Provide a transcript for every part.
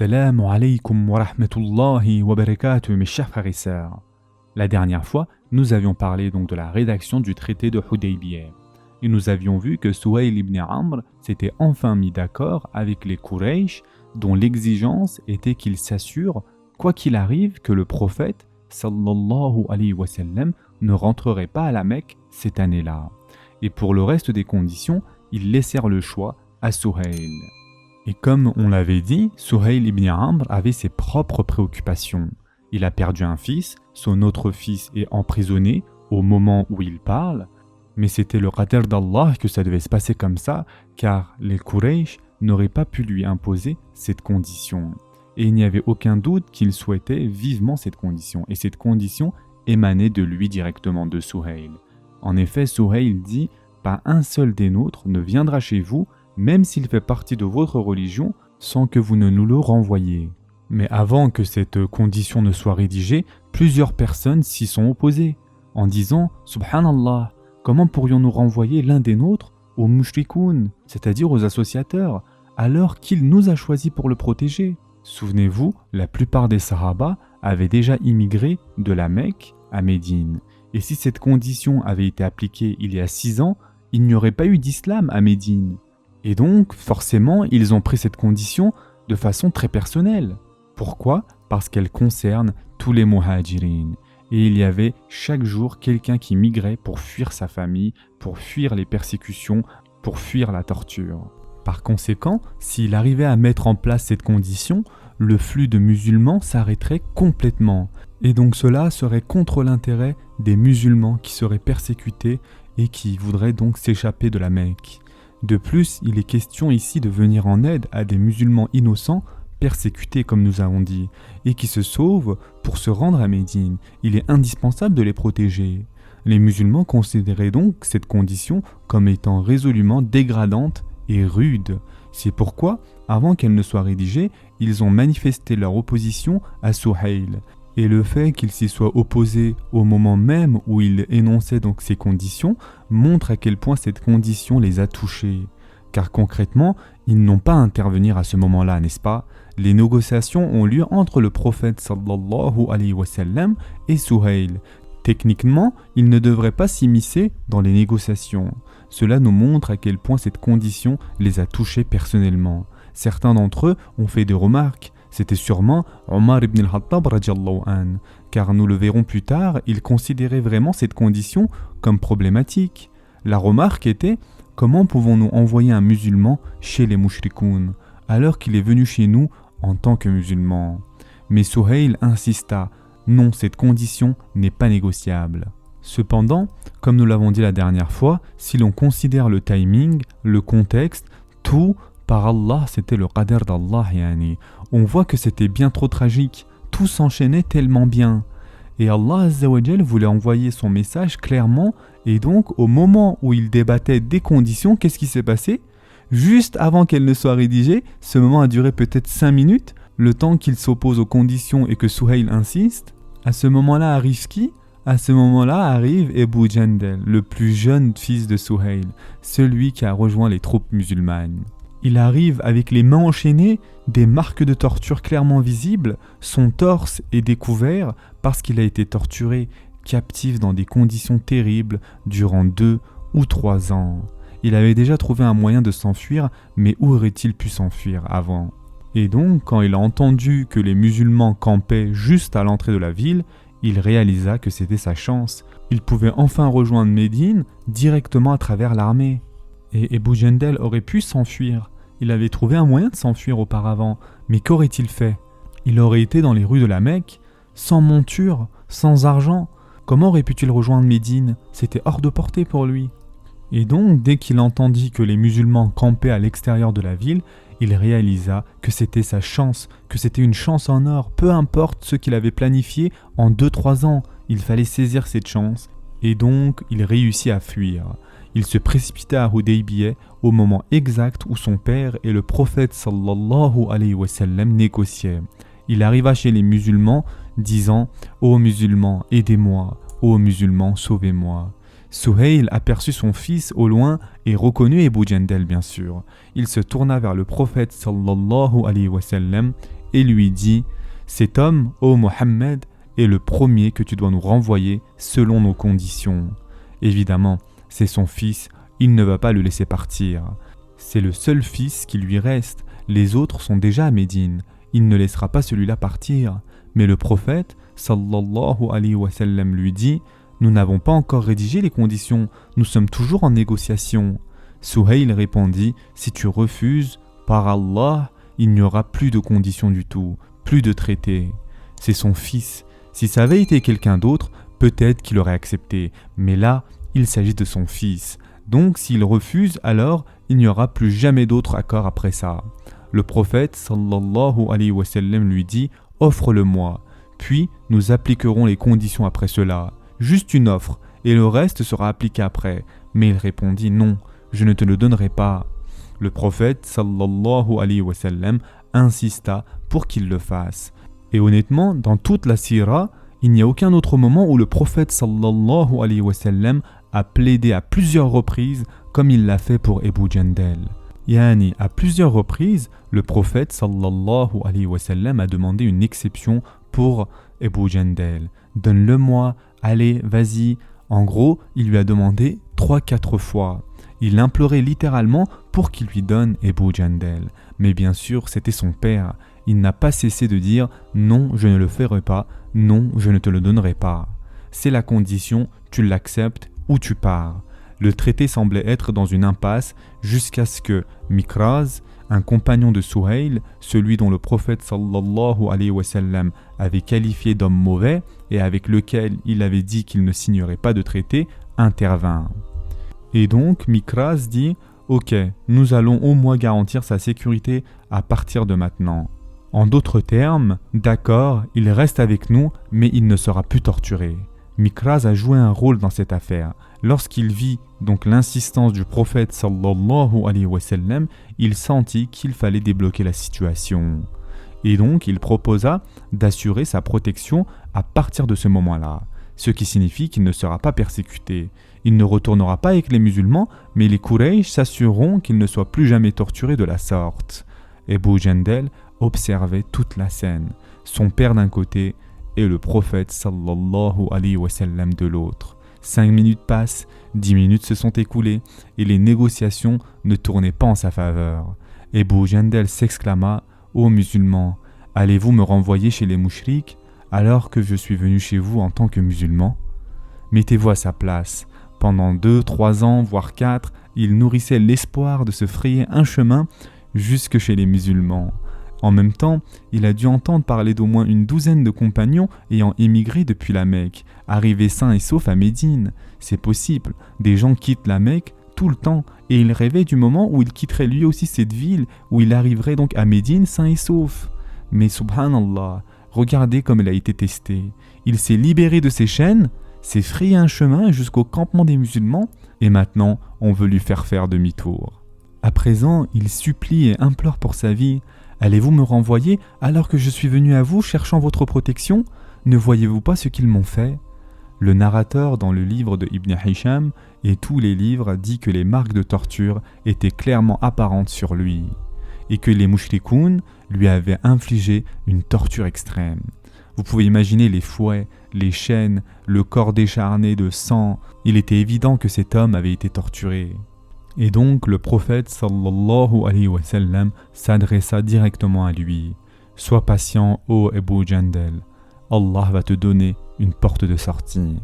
Assalamu alaikum wa rahmatullahi wa barakatuh, mes chers frères et sœurs. La dernière fois, nous avions parlé donc de la rédaction du traité de Hudaybiyah. Et nous avions vu que Suhayl ibn Amr s'était enfin mis d'accord avec les Quraysh, dont l'exigence était qu'ils s'assurent, quoi qu'il arrive, que le prophète, sallallahu alayhi wa sallam, ne rentrerait pas à la Mecque cette année-là. Et pour le reste des conditions, ils laissèrent le choix à Suhayl. Et comme on l'avait dit, Suhayl ibn Amr avait ses propres préoccupations. Il a perdu un fils, son autre fils est emprisonné au moment où il parle, mais c'était le qadr d'Allah que ça devait se passer comme ça, car les Quraysh n'auraient pas pu lui imposer cette condition. Et il n'y avait aucun doute qu'il souhaitait vivement cette condition, et cette condition émanait de lui directement, de Suhayl. En effet, Suhayl dit « Pas un seul des nôtres ne viendra chez vous, même s'il fait partie de votre religion, sans que vous ne nous le renvoyiez. » Mais avant que cette condition ne soit rédigée, plusieurs personnes s'y sont opposées, en disant « Subhanallah, comment pourrions-nous renvoyer l'un des nôtres aux mushrikoun, c'est-à-dire aux associateurs, alors qu'il nous a choisis pour le protéger ?» Souvenez-vous, la plupart des Sahaba avaient déjà immigré de la Mecque à Médine. Et si cette condition avait été appliquée il y a 6 ans, il n'y aurait pas eu d'islam à Médine. Et donc, forcément, ils ont pris cette condition de façon très personnelle. Pourquoi ? Parce qu'elle concerne tous les muhajirin. Et il y avait chaque jour quelqu'un qui migrait pour fuir sa famille, pour fuir les persécutions, pour fuir la torture. Par conséquent, s'il arrivait à mettre en place cette condition, le flux de musulmans s'arrêterait complètement. Et donc cela serait contre l'intérêt des musulmans qui seraient persécutés et qui voudraient donc s'échapper de la Mecque. De plus, il est question ici de venir en aide à des musulmans innocents, persécutés comme nous avons dit, et qui se sauvent pour se rendre à Médine. Il est indispensable de les protéger. Les musulmans considéraient donc cette condition comme étant résolument dégradante et rude. C'est pourquoi, avant qu'elle ne soit rédigée, ils ont manifesté leur opposition à Suhayl. Et le fait qu'il s'y soit opposé au moment même où il énonçait donc ces conditions montre à quel point cette condition les a touchés. Car concrètement, ils n'ont pas à intervenir à ce moment-là, n'est-ce pas ? Les négociations ont lieu entre le prophète sallallahu alayhi wa sallam et Suhayl. Techniquement, ils ne devraient pas s'immiscer dans les négociations. Cela nous montre à quel point cette condition les a touchés personnellement. Certains d'entre eux ont fait des remarques. C'était sûrement Omar ibn al-Khattab radiallahu an, car nous le verrons plus tard, il considérait vraiment cette condition comme problématique. La remarque était « Comment pouvons-nous envoyer un musulman chez les mushrikoun, alors qu'il est venu chez nous en tant que musulman ?» Mais Suhayl insista « Non, cette condition n'est pas négociable. » Cependant, comme nous l'avons dit la dernière fois, si l'on considère le timing, le contexte, tout, par Allah, c'était le qadr d'Allah, yani. On voit que c'était bien trop tragique, tout s'enchaînait tellement bien. Et Allah Azza wa Jal voulait envoyer son message clairement, et donc au moment où il débattait des conditions, qu'est-ce qui s'est passé ? Juste avant qu'elle ne soit rédigée, ce moment a duré peut-être 5 minutes, le temps qu'il s'oppose aux conditions et que Suhayl insiste. À ce moment-là arrive qui ? À ce moment-là arrive Abu Jandal, le plus jeune fils de Suhayl, celui qui a rejoint les troupes musulmanes. Il arrive avec les mains enchaînées, des marques de torture clairement visibles, son torse est découvert parce qu'il a été torturé, captif dans des conditions terribles durant 2 ou 3 ans. Il avait déjà trouvé un moyen de s'enfuir, mais où aurait-il pu s'enfuir avant ? Et donc, quand il a entendu que les musulmans campaient juste à l'entrée de la ville, il réalisa que c'était sa chance. Il pouvait enfin rejoindre Médine directement à travers l'armée. Et Abu Jandal aurait pu s'enfuir. Il avait trouvé un moyen de s'enfuir auparavant. Mais qu'aurait-il fait ? Il aurait été dans les rues de la Mecque, sans monture, sans argent. Comment aurait-il rejoindre Médine ? C'était hors de portée pour lui. Et donc, dès qu'il entendit que les musulmans campaient à l'extérieur de la ville, il réalisa que c'était sa chance, que c'était une chance en or, peu importe ce qu'il avait planifié en 2-3 ans. Il fallait saisir cette chance. Et donc, il réussit à fuir. Il se précipita à Hudaybiyah au moment exact où son père et le prophète sallallahu alayhi wa sallam négociaient. Il arriva chez les musulmans disant « Ô musulmans, aidez-moi, ô musulmans, sauvez-moi ». Suhayl aperçut son fils au loin et reconnut Abu Jandal bien sûr. Il se tourna vers le prophète sallallahu alayhi wa sallam et lui dit « Cet homme, ô Mohammed, est le premier que tu dois nous renvoyer selon nos conditions. » Évidemment, c'est son fils, il ne va pas le laisser partir. C'est le seul fils qui lui reste, les autres sont déjà à Médine. Il ne laissera pas celui-là partir. Mais le prophète, sallallahu alayhi wa sallam, lui dit « Nous n'avons pas encore rédigé les conditions, nous sommes toujours en négociation. » Suhayl répondit « Si tu refuses, par Allah, il n'y aura plus de conditions du tout, plus de traité. » C'est son fils. Si ça avait été quelqu'un d'autre, peut-être qu'il aurait accepté. Mais là, il s'agit de son fils. Donc s'il refuse, alors il n'y aura plus jamais d'autre accord après ça. Le prophète sallallahu alayhi wa sallam lui dit « Offre-le-moi, puis nous appliquerons les conditions après cela. Juste une offre, et le reste sera appliqué après. » Mais il répondit « Non, je ne te le donnerai pas. » Le prophète sallallahu alayhi wa sallam insista pour qu'il le fasse. Et honnêtement, dans toute la sira, il n'y a aucun autre moment où le prophète sallallahu alayhi wa sallam a plaidé à plusieurs reprises comme il l'a fait pour Abu Jandal. Yani, à plusieurs reprises, le prophète sallallahu alayhi wa sallam a demandé une exception pour Abu Jandal. Donne-le-moi, allez, vas-y. En gros, il lui a demandé 3-4 fois. Il l'implorait littéralement pour qu'il lui donne Abu Jandal. Mais bien sûr, c'était son père. Il n'a pas cessé de dire « Non, je ne le ferai pas. Non, je ne te le donnerai pas. » C'est la condition, tu l'acceptes ou tu pars. Le traité semblait être dans une impasse jusqu'à ce que Mikraz, un compagnon de Suhayl, celui dont le prophète sallallahu alayhi wa sallam avait qualifié d'homme mauvais et avec lequel il avait dit qu'il ne signerait pas de traité, intervint. Et donc Mikraz dit « Ok, nous allons au moins garantir sa sécurité à partir de maintenant. » En d'autres termes, d'accord, il reste avec nous, mais il ne sera plus torturé. Mikraz a joué un rôle dans cette affaire. Lorsqu'il vit donc l'insistance du prophète sallallahu alayhi wa sallam, il sentit qu'il fallait débloquer la situation. Et donc il proposa d'assurer sa protection à partir de ce moment-là, ce qui signifie qu'il ne sera pas persécuté. Il ne retournera pas avec les musulmans, mais les Quraysh s'assureront qu'il ne soit plus jamais torturé de la sorte. Abu Jandal observait toute la scène, son père d'un côté et le prophète sallallahu alayhi wa sallam de l'autre. 5 minutes passent, 10 minutes se sont écoulées et les négociations ne tournaient pas en sa faveur. Abu Jandal s'exclama « Ô musulmans, allez-vous me renvoyer chez les mouchriks alors que je suis venu chez vous en tant que musulman ? Mettez-vous à sa place. Pendant 2, 3 ans, voire 4, il nourrissait l'espoir de se frayer un chemin jusque chez les musulmans. En même temps, il a dû entendre parler d'au moins une douzaine de compagnons ayant émigré depuis la Mecque, arrivés sains et saufs à Médine. C'est possible, des gens quittent la Mecque tout le temps, et il rêvait du moment où il quitterait lui aussi cette ville, où il arriverait donc à Médine sain et sauf. Mais subhanallah, regardez comme il a été testé. Il s'est libéré de ses chaînes, s'est frayé un chemin jusqu'au campement des musulmans, et maintenant on veut lui faire demi-tour. À présent, il supplie et implore pour sa vie. Allez-vous me renvoyer alors que je suis venu à vous cherchant votre protection ? Ne voyez-vous pas ce qu'ils m'ont fait ? Le narrateur dans le livre de Ibn Hisham et tous les livres dit que les marques de torture étaient clairement apparentes sur lui et que les mouchrikoun lui avaient infligé une torture extrême. Vous pouvez imaginer les fouets, les chaînes, le corps décharné de sang. Il était évident que cet homme avait été torturé. Et donc le prophète sallallahu alayhi wa sallam s'adressa directement à lui. « Sois patient, ô Abu Jandal, Allah va te donner une porte de sortie. »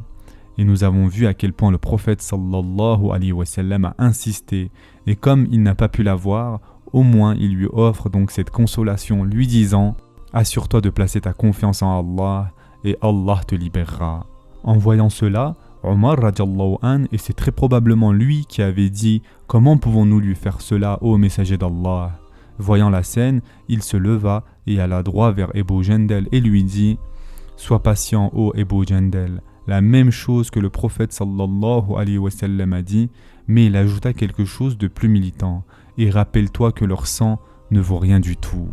Et nous avons vu à quel point le prophète sallallahu alayhi wa sallam a insisté. Et comme il n'a pas pu la voir, au moins il lui offre donc cette consolation, lui disant « Assure-toi de placer ta confiance en Allah et Allah te libérera. » En voyant cela, Omar radiallahu an, et c'est très probablement lui qui avait dit « Comment pouvons-nous lui faire cela, ô messager d'Allah ?» Voyant la scène, il se leva et alla droit vers Abu Jandal et lui dit « Sois patient, ô Abu Jandal. » La même chose que le prophète sallallahu alayhi wa sallam a dit, mais il ajouta quelque chose de plus militant « Et rappelle-toi que leur sang ne vaut rien du tout. »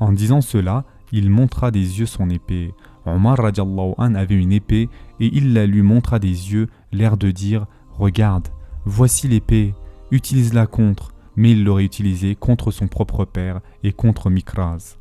En disant cela, il montra des yeux son épée. Omar radiallahu an avait une épée et il la lui montra des yeux, l'air de dire « Regarde, voici l'épée, utilise-la contre », mais il l'aurait utilisée contre son propre père et contre Mikraz.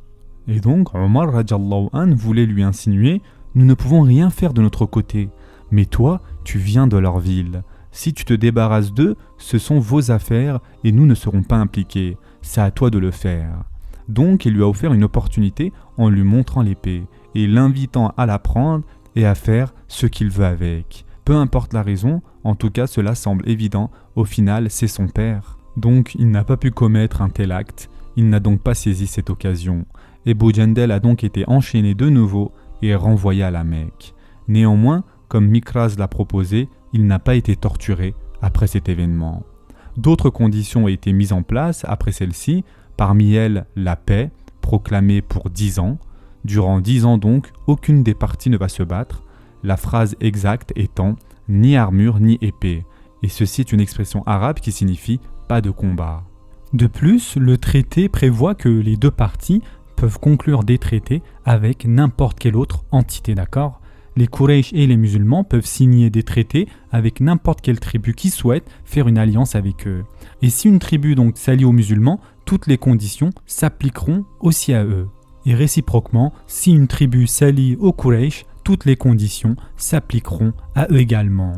Et donc Omar radiallahu anh voulait lui insinuer « Nous ne pouvons rien faire de notre côté, mais toi, tu viens de leur ville. Si tu te débarrasses d'eux, ce sont vos affaires et nous ne serons pas impliqués. C'est à toi de le faire. » Donc il lui a offert une opportunité en lui montrant l'épée et l'invitant à la prendre et à faire ce qu'il veut avec. Peu importe la raison, en tout cas cela semble évident, au final c'est son père. Donc il n'a pas pu commettre un tel acte, il n'a donc pas saisi cette occasion. Et Abu Jandal a donc été enchaîné de nouveau et renvoyé à la Mecque. Néanmoins, comme Mikraz l'a proposé, il n'a pas été torturé après cet événement. D'autres conditions ont été mises en place après celle-ci, parmi elles la paix, proclamée pour 10 ans. Durant 10 ans donc, aucune des parties ne va se battre, la phrase exacte étant « ni armure ni épée », et ceci est une expression arabe qui signifie « pas de combat ». De plus, le traité prévoit que les deux parties peuvent conclure des traités avec n'importe quelle autre entité, d'accord ? Les Quraysh et les musulmans peuvent signer des traités avec n'importe quelle tribu qui souhaite faire une alliance avec eux. Et si une tribu donc s'allie aux musulmans, toutes les conditions s'appliqueront aussi à eux. Et réciproquement, si une tribu s'allie aux Quraysh, toutes les conditions s'appliqueront à eux également.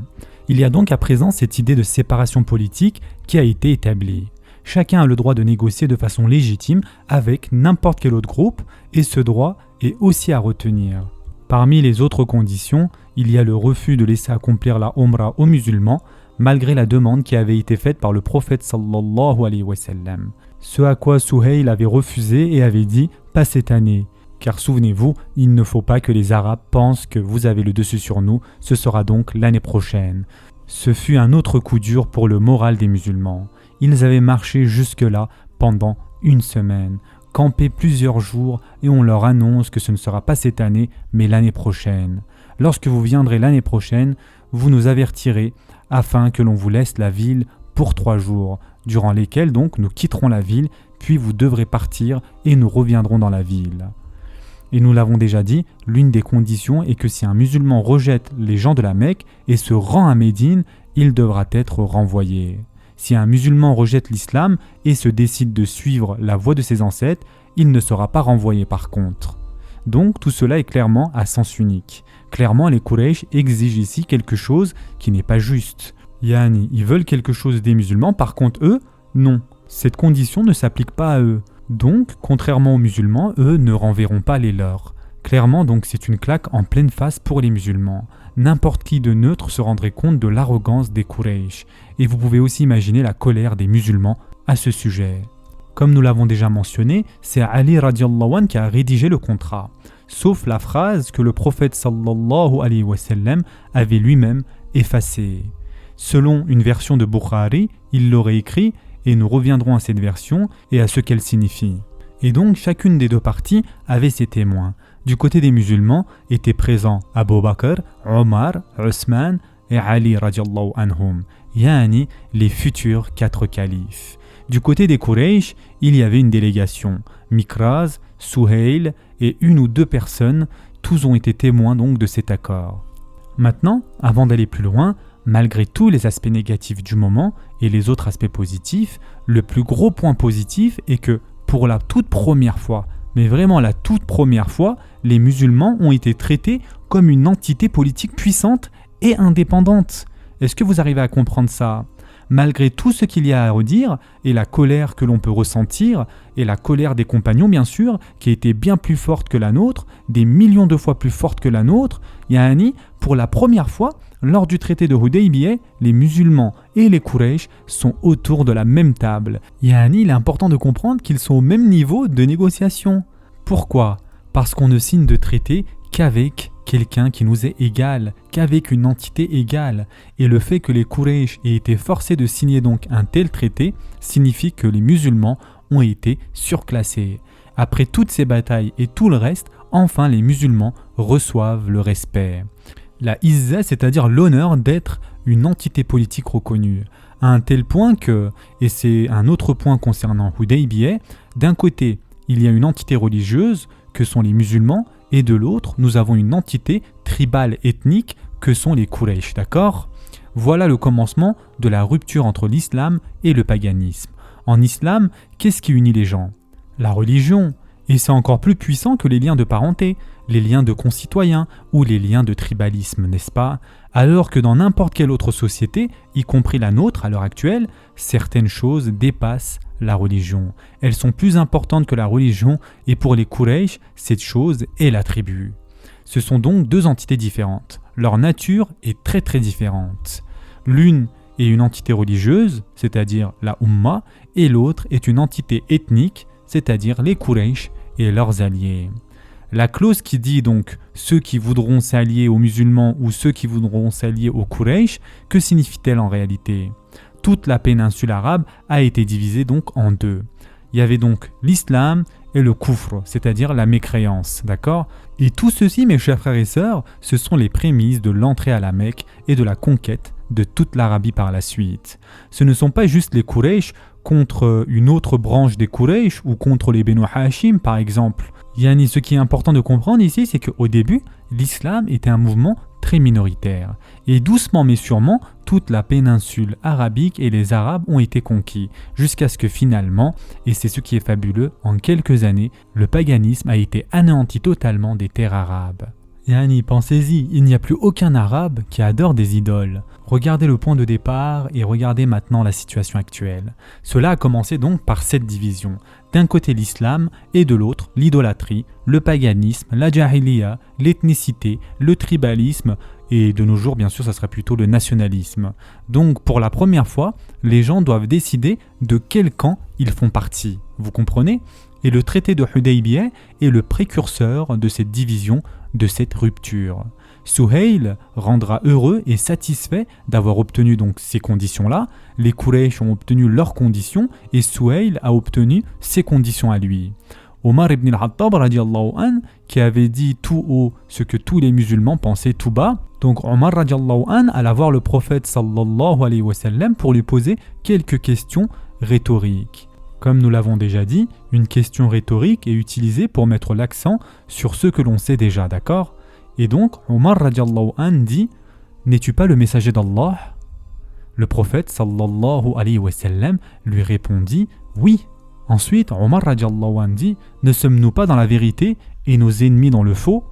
Il y a donc à présent cette idée de séparation politique qui a été établie. Chacun a le droit de négocier de façon légitime avec n'importe quel autre groupe et ce droit est aussi à retenir. Parmi les autres conditions, il y a le refus de laisser accomplir la Umrah aux musulmans malgré la demande qui avait été faite par le prophète sallallahu alayhi wa sallam. Ce à quoi Suhayl avait refusé et avait dit « pas cette année ». Car souvenez-vous, il ne faut pas que les Arabes pensent que vous avez le dessus sur nous, ce sera donc l'année prochaine. Ce fut un autre coup dur pour le moral des musulmans. Ils avaient marché jusque-là pendant une semaine, campé plusieurs jours et on leur annonce que ce ne sera pas cette année mais l'année prochaine. Lorsque vous viendrez l'année prochaine, vous nous avertirez afin que l'on vous laisse la ville pour 3 jours, durant lesquels donc nous quitterons la ville, puis vous devrez partir et nous reviendrons dans la ville. Et nous l'avons déjà dit, l'une des conditions est que si un musulman rejette les gens de la Mecque et se rend à Médine, il devra être renvoyé. Si un musulman rejette l'islam et se décide de suivre la voie de ses ancêtres, il ne sera pas renvoyé par contre. Donc tout cela est clairement à sens unique. Clairement les Quraysh exigent ici quelque chose qui n'est pas juste. Yani, ils veulent quelque chose des musulmans, par contre eux, non. Cette condition ne s'applique pas à eux. Donc, contrairement aux musulmans, eux ne renverront pas les leurs. Clairement, donc, c'est une claque en pleine face pour les musulmans. N'importe qui de neutre se rendrait compte de l'arrogance des Quraysh. Et vous pouvez aussi imaginer la colère des musulmans à ce sujet. Comme nous l'avons déjà mentionné, c'est Ali radiallahu anh qui a rédigé le contrat. Sauf la phrase que le prophète sallallahu alayhi wa sallam avait lui-même effacée. Selon une version de Bukhari, il l'aurait écrit et nous reviendrons à cette version et à ce qu'elle signifie. Et donc chacune des deux parties avait ses témoins. Du côté des musulmans étaient présents Abu Bakr, Omar, Othman et Ali radiallahu anhum, yani les futurs 4 califes. Du côté des Quraysh, il y avait une délégation, Mikraz, Suhayl et 1 ou 2 personnes, tous ont été témoins donc de cet accord. Maintenant, avant d'aller plus loin, malgré tous les aspects négatifs du moment et les autres aspects positifs, le plus gros point positif est que pour la toute première fois, mais vraiment la toute première fois, les musulmans ont été traités comme une entité politique puissante et indépendante. Est-ce que vous arrivez à comprendre ça ? Malgré tout ce qu'il y a à redire, et la colère que l'on peut ressentir, et la colère des compagnons bien sûr, qui était bien plus forte que la nôtre, des millions de fois plus forte que la nôtre, yani, pour la première fois, lors du traité de Hudaybiyah, les musulmans et les Quraysh sont autour de la même table. Yani, il est important de comprendre qu'ils sont au même niveau de négociation. Pourquoi ? Parce qu'on ne signe de traité qu'avec quelqu'un qui nous est égal, qu'avec une entité égale. Et le fait que les Quraysh aient été forcés de signer donc un tel traité signifie que les musulmans ont été surclassés. Après toutes ces batailles et tout le reste, enfin les musulmans reçoivent le respect. La izza, c'est-à-dire l'honneur d'être une entité politique reconnue. À un tel point que, et c'est un autre point concernant Hudaybiyah, d'un côté, il y a une entité religieuse, que sont les musulmans, et de l'autre, nous avons une entité tribale ethnique que sont les Quraysh, d'accord ? Voilà le commencement de la rupture entre l'islam et le paganisme. En islam, qu'est-ce qui unit les gens ? La religion. Et c'est encore plus puissant que les liens de parenté, les liens de concitoyens ou les liens de tribalisme, n'est-ce pas? Alors que dans n'importe quelle autre société, y compris la nôtre à l'heure actuelle, certaines choses dépassent la religion. Elles sont plus importantes que la religion et pour les Quraysh, cette chose est la tribu. Ce sont donc deux entités différentes. Leur nature est très très différente. L'une est une entité religieuse, c'est-à-dire la Ummah, et l'autre est une entité ethnique, c'est-à-dire les Quraysh et leurs alliés. La clause qui dit donc ceux qui voudront s'allier aux musulmans ou ceux qui voudront s'allier aux Quraysh, que signifie-t-elle en réalité? Toute la péninsule arabe a été divisée donc en deux. Il y avait donc l'islam et le kufr, c'est-à-dire la mécréance, d'accord? Et tout ceci, mes chers frères et sœurs, ce sont les prémices de l'entrée à la Mecque et de la conquête de toute l'Arabie par la suite. Ce ne sont pas juste les Quraysh contre une autre branche des Quraysh ou contre les Benu Hashim par exemple. Ce qui est important de comprendre ici, c'est qu'au début, l'islam était un mouvement très minoritaire. Et doucement mais sûrement, toute la péninsule arabique et les Arabes ont été conquis, jusqu'à ce que finalement, et c'est ce qui est fabuleux, en quelques années, le paganisme a été anéanti totalement des terres arabes. Pensez-y, il n'y a plus aucun arabe qui adore des idoles. Regardez le point de départ et regardez maintenant la situation actuelle. Cela a commencé donc par cette division. D'un côté l'islam et de l'autre l'idolâtrie, le paganisme, la jahiliya, l'ethnicité, le tribalisme et de nos jours bien sûr ça serait plutôt le nationalisme. Donc pour la première fois, les gens doivent décider de quel camp ils font partie. Vous comprenez ? Et le traité de Hudaybiyah est le précurseur de cette division, de cette rupture. Suhail rendra heureux et satisfait d'avoir obtenu donc ces conditions-là. Les Quraysh ont obtenu leurs conditions et Suhail a obtenu ses conditions à lui. Omar ibn al-Khattab radiallahu anh, qui avait dit tout haut ce que tous les musulmans pensaient tout bas. Donc Omar radiallahu anh alla voir le prophète sallallahu alayhi wa sallam pour lui poser quelques questions rhétoriques. Comme nous l'avons déjà dit, une question rhétorique est utilisée pour mettre l'accent sur ce que l'on sait déjà, d'accord? Et donc, Omar radiallahu anh dit « N'es-tu pas le messager d'Allah ?» Le prophète sallallahu alayhi wa sallam lui répondit « Oui ». Ensuite, Omar radiallahu anh dit « Ne sommes-nous pas dans la vérité et nos ennemis dans le faux ?»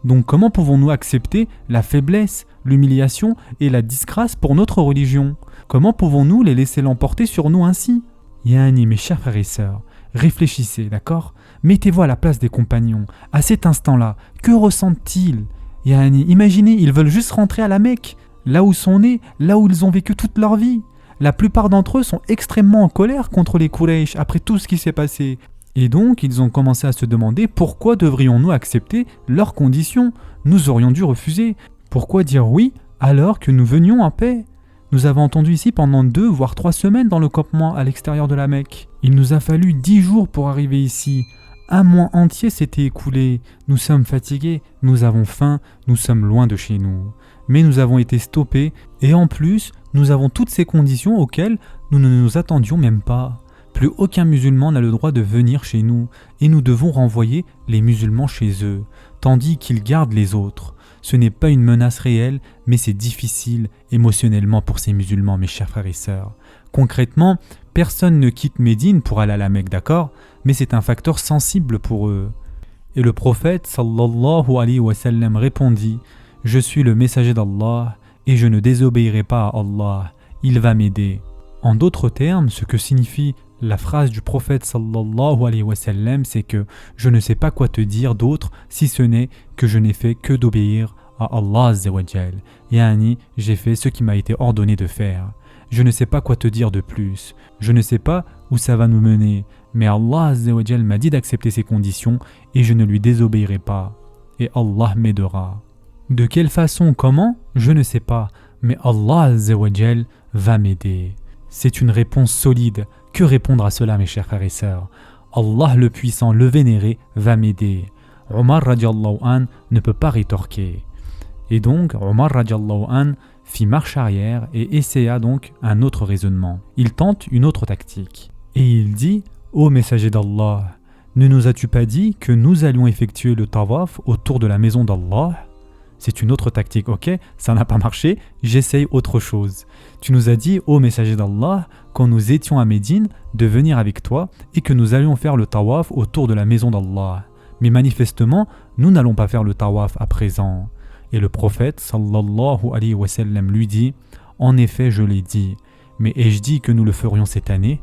Donc comment pouvons-nous accepter la faiblesse, l'humiliation et la disgrâce pour notre religion? Comment pouvons-nous les laisser l'emporter sur nous ainsi? Mes chers frères et sœurs, réfléchissez, d'accord? Mettez-vous à la place des compagnons. À cet instant-là, que ressentent-ils? Imaginez, ils veulent juste rentrer à la Mecque, là où sont nés, là où ils ont vécu toute leur vie. La plupart d'entre eux sont extrêmement en colère contre les Quraysh après tout ce qui s'est passé. Et donc, ils ont commencé à se demander pourquoi devrions-nous accepter leurs conditions? Nous aurions dû refuser. Pourquoi dire oui alors que nous venions en paix? Nous avons entendu ici pendant 2 voire 3 semaines dans le campement à l'extérieur de la Mecque. Il nous a fallu 10 jours pour arriver ici. Un mois entier s'était écoulé. Nous sommes fatigués, nous avons faim, nous sommes loin de chez nous. Mais nous avons été stoppés et en plus, nous avons toutes ces conditions auxquelles nous ne nous attendions même pas. Plus aucun musulman n'a le droit de venir chez nous et nous devons renvoyer les musulmans chez eux, tandis qu'ils gardent les autres. Ce n'est pas une menace réelle, mais c'est difficile émotionnellement pour ces musulmans, mes chers frères et sœurs. Concrètement, personne ne quitte Médine pour aller à la Mecque, d'accord? Mais c'est un facteur sensible pour eux. Et le prophète sallallahu alayhi wa sallam répondit « Je suis le messager d'Allah et je ne désobéirai pas à Allah, il va m'aider. » En d'autres termes, ce que signifie la phrase du prophète sallallahu alayhi wa sallam, c'est que je ne sais pas quoi te dire d'autre si ce n'est que je n'ai fait que d'obéir à Allah azza wa jal. J'ai fait ce qui m'a été ordonné de faire. Je ne sais pas quoi te dire de plus. Je ne sais pas où ça va nous mener. Mais Allah azza wa jal m'a dit d'accepter ces conditions et je ne lui désobéirai pas. Et Allah m'aidera. De quelle façon, comment? Je ne sais pas. Mais Allah azza wa jal va m'aider. C'est une réponse solide. Que répondre à cela, mes chers frères et sœurs? Allah le puissant, le vénéré, va m'aider. Omar radiallahu anh ne peut pas rétorquer. Et donc, Omar radiallahu anh fit marche arrière et essaya donc un autre raisonnement. Il tente une autre tactique. Et il dit « Ô messager d'Allah, ne nous as-tu pas dit que nous allions effectuer le tawaf autour de la maison d'Allah ?» c'est une autre tactique, ok, ça n'a pas marché, j'essaye autre chose. Tu nous as dit, ô messager d'Allah, quand nous étions à Médine, de venir avec toi et que nous allions faire le tawaf autour de la maison d'Allah. Mais manifestement, nous n'allons pas faire le tawaf à présent. Et le prophète, sallallahu alayhi wa sallam, lui dit, en effet, je l'ai dit, mais ai-je dit que nous le ferions cette année?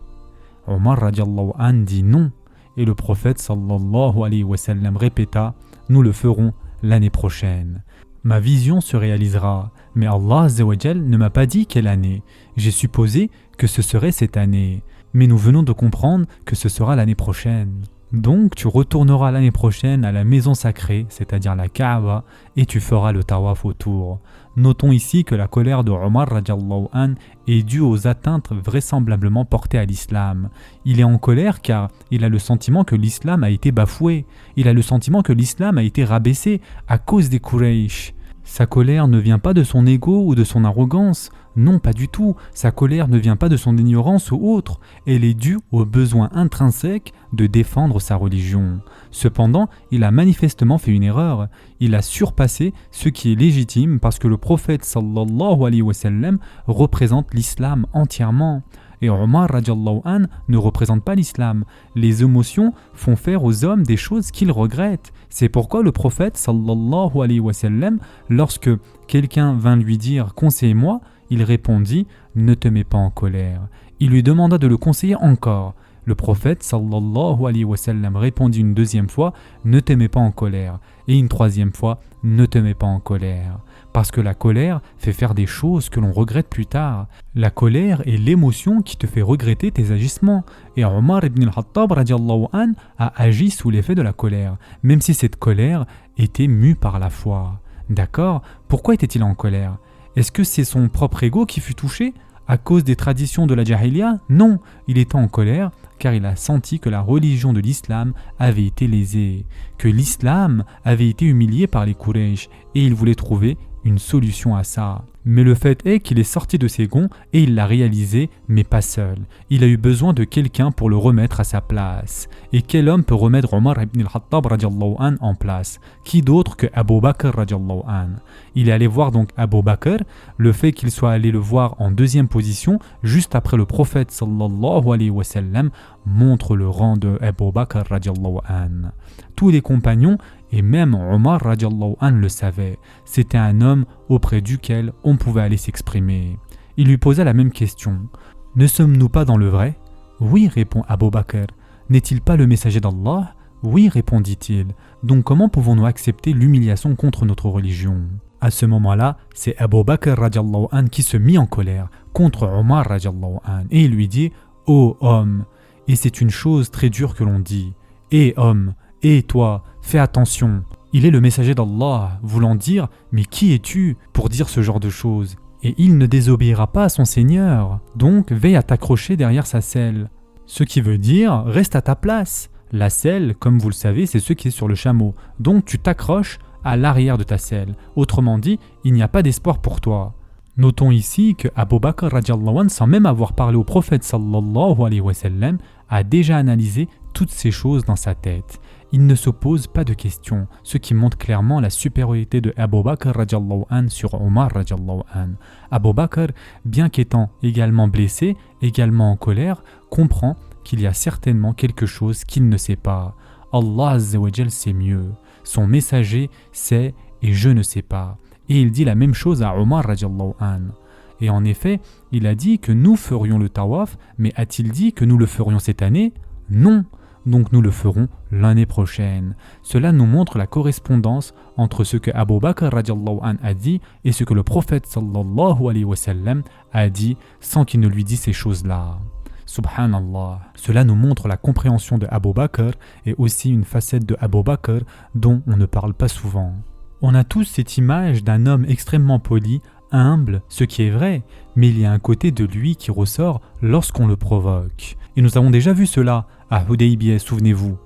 Omar radiallahu an dit non. Et le prophète sallallahu alayhi wa sallam répéta, nous le ferons l'année prochaine. Ma vision se réalisera, mais Allah azza wa jal ne m'a pas dit quelle année. J'ai supposé que ce serait cette année, mais nous venons de comprendre que ce sera l'année prochaine. Donc tu retourneras l'année prochaine à la maison sacrée, c'est-à-dire la Kaaba, et tu feras le tawaf autour. Notons ici que la colère de Omar radiallahu an est due aux atteintes vraisemblablement portées à l'islam. Il est en colère car il a le sentiment que l'islam a été bafoué. Il a le sentiment que l'islam a été rabaissé à cause des Quraysh. Sa colère ne vient pas de son ego ou de son arrogance. Non, pas du tout. Sa colère ne vient pas de son ignorance ou autre. Elle est due au besoin intrinsèque de défendre sa religion. Cependant, il a manifestement fait une erreur. Il a surpassé ce qui est légitime parce que le prophète sallallahu alayhi wa sallam représente l'islam entièrement. Et Omar radiallahu an ne représente pas l'islam. Les émotions font faire aux hommes des choses qu'ils regrettent. C'est pourquoi le prophète sallallahu alayhi wa sallam, lorsque quelqu'un vint lui dire « conseille-moi », il répondit « ne te mets pas en colère ». Il lui demanda de le conseiller encore. Le prophète sallallahu alayhi wa sallam répondit une deuxième fois « ne te mets pas en colère » et une troisième fois « ne te mets pas en colère ». Parce que la colère fait faire des choses que l'on regrette plus tard. La colère est l'émotion qui te fait regretter tes agissements. Et Omar ibn al-Khattab radiallahu an a agi sous l'effet de la colère, même si cette colère était mue par la foi. D'accord? Pourquoi était-il en colère? Est-ce que c'est son propre ego qui fut touché? À cause des traditions de la Jahiliya? Non, il était en colère car il a senti que la religion de l'islam avait été lésée, que l'islam avait été humilié par les Quraysh et il voulait trouver une solution à ça. Mais le fait est qu'il est sorti de ses gonds et il l'a réalisé, mais pas seul. Il a eu besoin de quelqu'un pour le remettre à sa place. Et quel homme peut remettre Omar ibn al-Khattab radiallahu an en place? Qui d'autre que Abu Bakr radiallahu an? Il est allé voir donc Abu Bakr. Le fait qu'il soit allé le voir en deuxième position, juste après le prophète sallallahu alayhi wa sallam, montre le rang de Abu Bakr radiallahu an. Tous les compagnons et même Omar radiallahu an le savait. C'était un homme auprès duquel on pouvait aller s'exprimer. Il lui posa la même question. « Ne sommes-nous pas dans le vrai ?» « Oui, répond Abu Bakr. « N'est-il pas le messager d'Allah ?» « Oui, répondit-il. « Donc comment pouvons-nous accepter l'humiliation contre notre religion ?» À ce moment-là, c'est Abu Bakr radiallahu an qui se mit en colère contre Omar radiallahu an et il lui dit « Ô homme !» Et c'est une chose très dure que l'on dit. « Hé homme !» Et toi, fais attention, il est le messager d'Allah, voulant dire « Mais qui es-tu pour dire ce genre de choses ?» Et il ne désobéira pas à son Seigneur, donc veille à t'accrocher derrière sa selle. Ce qui veut dire « Reste à ta place ». La selle, comme vous le savez, c'est ce qui est sur le chameau, donc tu t'accroches à l'arrière de ta selle. Autrement dit, il n'y a pas d'espoir pour toi. Notons ici que Abu Bakr radiallahu anh, sans même avoir parlé au prophète sallallahu alayhi wa sallam, a déjà analysé toutes ces choses dans sa tête. Il ne se pose pas de questions, ce qui montre clairement la supériorité de Abu Bakr radiallahu anh sur Omar radiallahu anh. Abu Bakr, bien qu'étant également blessé, également en colère, comprend qu'il y a certainement quelque chose qu'il ne sait pas. Allah azza wa jal sait mieux. Son messager sait et je ne sais pas. Et il dit la même chose à Omar radiallahu anh. Et en effet, il a dit que nous ferions le tawaf, mais a-t-il dit que nous le ferions cette année? Non. Donc nous le ferons l'année prochaine. Cela nous montre la correspondance entre ce que Abu Bakr radiallahu anh a dit et ce que le prophète sallallahu alayhi wa sallam a dit sans qu'il ne lui dise ces choses-là. Subhanallah. Cela nous montre la compréhension de Abu Bakr et aussi une facette de Abu Bakr dont on ne parle pas souvent. On a tous cette image d'un homme extrêmement poli, humble, ce qui est vrai, mais il y a un côté de lui qui ressort lorsqu'on le provoque. Et nous avons déjà vu cela à Hudaybiyah, souvenez-vous.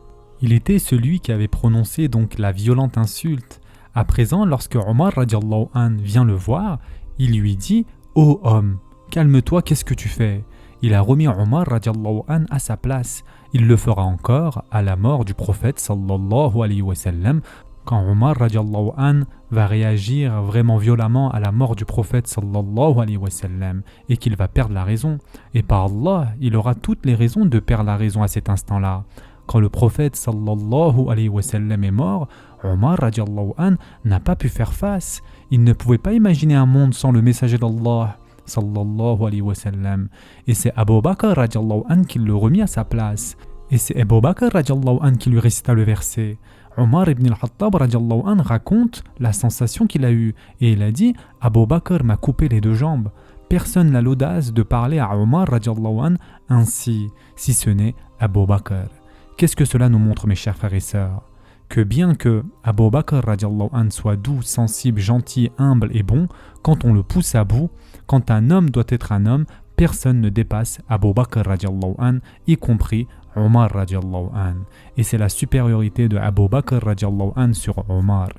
Il était celui qui avait prononcé donc la violente insulte. À présent, lorsque Omar radiallahu anh vient le voir, il lui dit « Ô homme, calme-toi, qu'est-ce que tu fais ?» Il a remis Omar radiallahu anh à sa place. Il le fera encore à la mort du prophète sallallahu alayhi wa sallam quand Omar radiallahu an va réagir vraiment violemment à la mort du prophète sallallahu alayhi wa sallam et qu'il va perdre la raison. Et par Allah, il aura toutes les raisons de perdre la raison à cet instant-là. Quand le prophète sallallahu alayhi wa sallam est mort, Omar radiallahu an n'a pas pu faire face. Il ne pouvait pas imaginer un monde sans le messager d'Allah sallallahu alayhi wa sallam. Et c'est Abu Bakr radiallahu an qui le remit à sa place. Et c'est Abu Bakr radiallahu an qui lui récita le verset. Omar ibn al-Khattab radiallahu an raconte la sensation qu'il a eue et il a dit « Abu Bakr m'a coupé les deux jambes ». Personne n'a l'audace de parler à Omar radiallahu an ainsi, si ce n'est Abu Bakr. Qu'est-ce que cela nous montre, mes chers frères et sœurs? Que bien que Abu Bakr radiallahu an soit doux, sensible, gentil, humble et bon, quand on le pousse à bout, quand un homme doit être un homme, personne ne dépasse Abu Bakr radiallahu an, y compris Omar radiallahu an. Et c'est la supériorité de Abu Bakr radiallahu an sur Omar.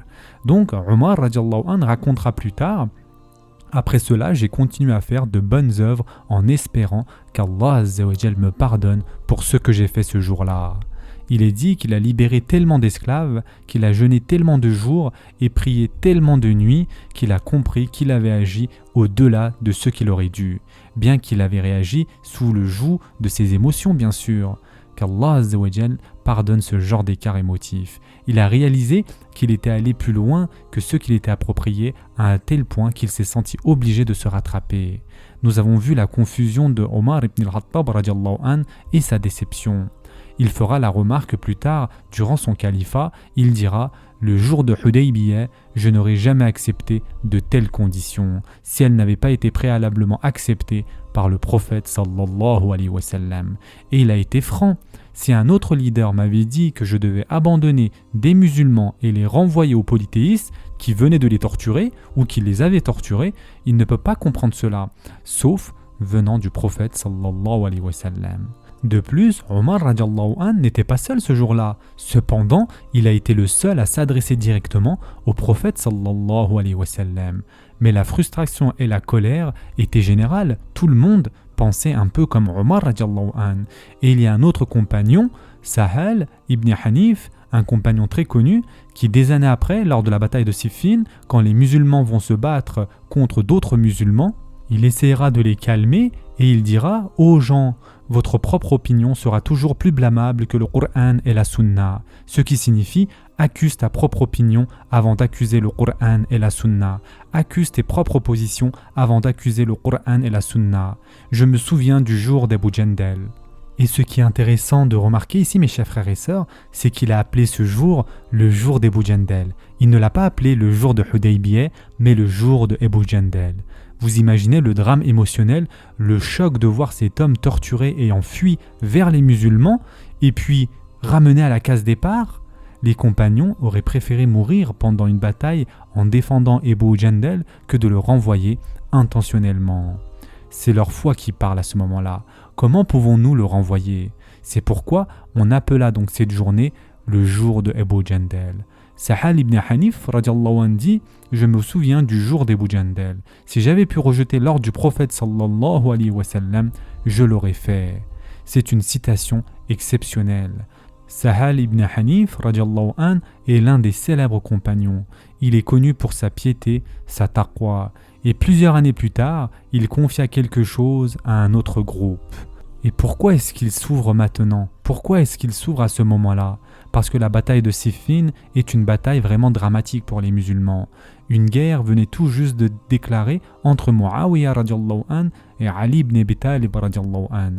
Donc Omar radiallahu an racontera plus tard: après cela, j'ai continué à faire de bonnes œuvres en espérant qu'Allah azza wa jal me pardonne pour ce que j'ai fait ce jour-là. Il est dit qu'il a libéré tellement d'esclaves, qu'il a jeûné tellement de jours et prié tellement de nuits qu'il a compris qu'il avait agi au-delà de ce qu'il aurait dû, bien qu'il avait réagi sous le joug de ses émotions bien sûr. Qu'Allah azza wa jal pardonne ce genre d'écart émotif. Il a réalisé qu'il était allé plus loin que ce qu'il était approprié à un tel point qu'il s'est senti obligé de se rattraper. Nous avons vu la confusion de Omar ibn al-Khattab radiallahu an et sa déception. Il fera la remarque plus tard, durant son califat, il dira « Le jour de Hudaybiyah, je n'aurais jamais accepté de telles conditions si elles n'avaient pas été préalablement acceptées par le prophète sallallahu alayhi wa sallam. » Et il a été franc. Si un autre leader m'avait dit que je devais abandonner des musulmans et les renvoyer aux polythéistes qui venaient de les torturer ou qui les avaient torturés, il ne peut pas comprendre cela, sauf venant du prophète sallallahu alayhi wa sallam. De plus, Omar radiallahu an n'était pas seul ce jour-là. Cependant, il a été le seul à s'adresser directement au prophète sallallahu alayhi wa sallam. Mais la frustration et la colère étaient générales. Tout le monde pensait un peu comme Omar radiallahu an. Et il y a un autre compagnon, Sahal ibn Hanif, un compagnon très connu, qui des années après, lors de la bataille de Siffin, quand les musulmans vont se battre contre d'autres musulmans, il essaiera de les calmer et il dira aux gens: votre propre opinion sera toujours plus blâmable que le Coran et la Sunna, ce qui signifie accuse ta propre opinion avant d'accuser le Coran et la Sunna. Accuse tes propres positions avant d'accuser le Coran et la Sunna. Je me souviens du jour d'Abu Jandal. Et ce qui est intéressant de remarquer ici, mes chers frères et sœurs, c'est qu'il a appelé ce jour le jour d'Abu Jandal. Il ne l'a pas appelé le jour de Hudaybiyah, mais le jour de Abu Jandal. Vous imaginez le drame émotionnel, le choc de voir cet homme torturé et enfui vers les musulmans, et puis ramené à la case départ? Les compagnons auraient préféré mourir pendant une bataille en défendant Abu Jandal que de le renvoyer intentionnellement. C'est leur foi qui parle à ce moment-là. Comment pouvons-nous le renvoyer? C'est pourquoi on appela donc cette journée le jour de Abu Jandal. Sahal ibn Hanif radiallahu anhu dit: je me souviens du jour d'Abu Jandal. Si j'avais pu rejeter l'ordre du prophète sallallahu alayhi wa sallam, je l'aurais fait. C'est une citation exceptionnelle. Sahal ibn Hanif radiallahu anhu est l'un des célèbres compagnons. Il est connu pour sa piété, sa taqwa. Et plusieurs années plus tard, il confia quelque chose à un autre groupe. Et pourquoi est-ce qu'il s'ouvre maintenant? Pourquoi est-ce qu'il s'ouvre à ce moment-là? Parce que la bataille de Siffin est une bataille vraiment dramatique pour les musulmans. Une guerre venait tout juste de déclarer entre Muawiyah radiallahu an et Ali ibn Abi Talib radiallahu an.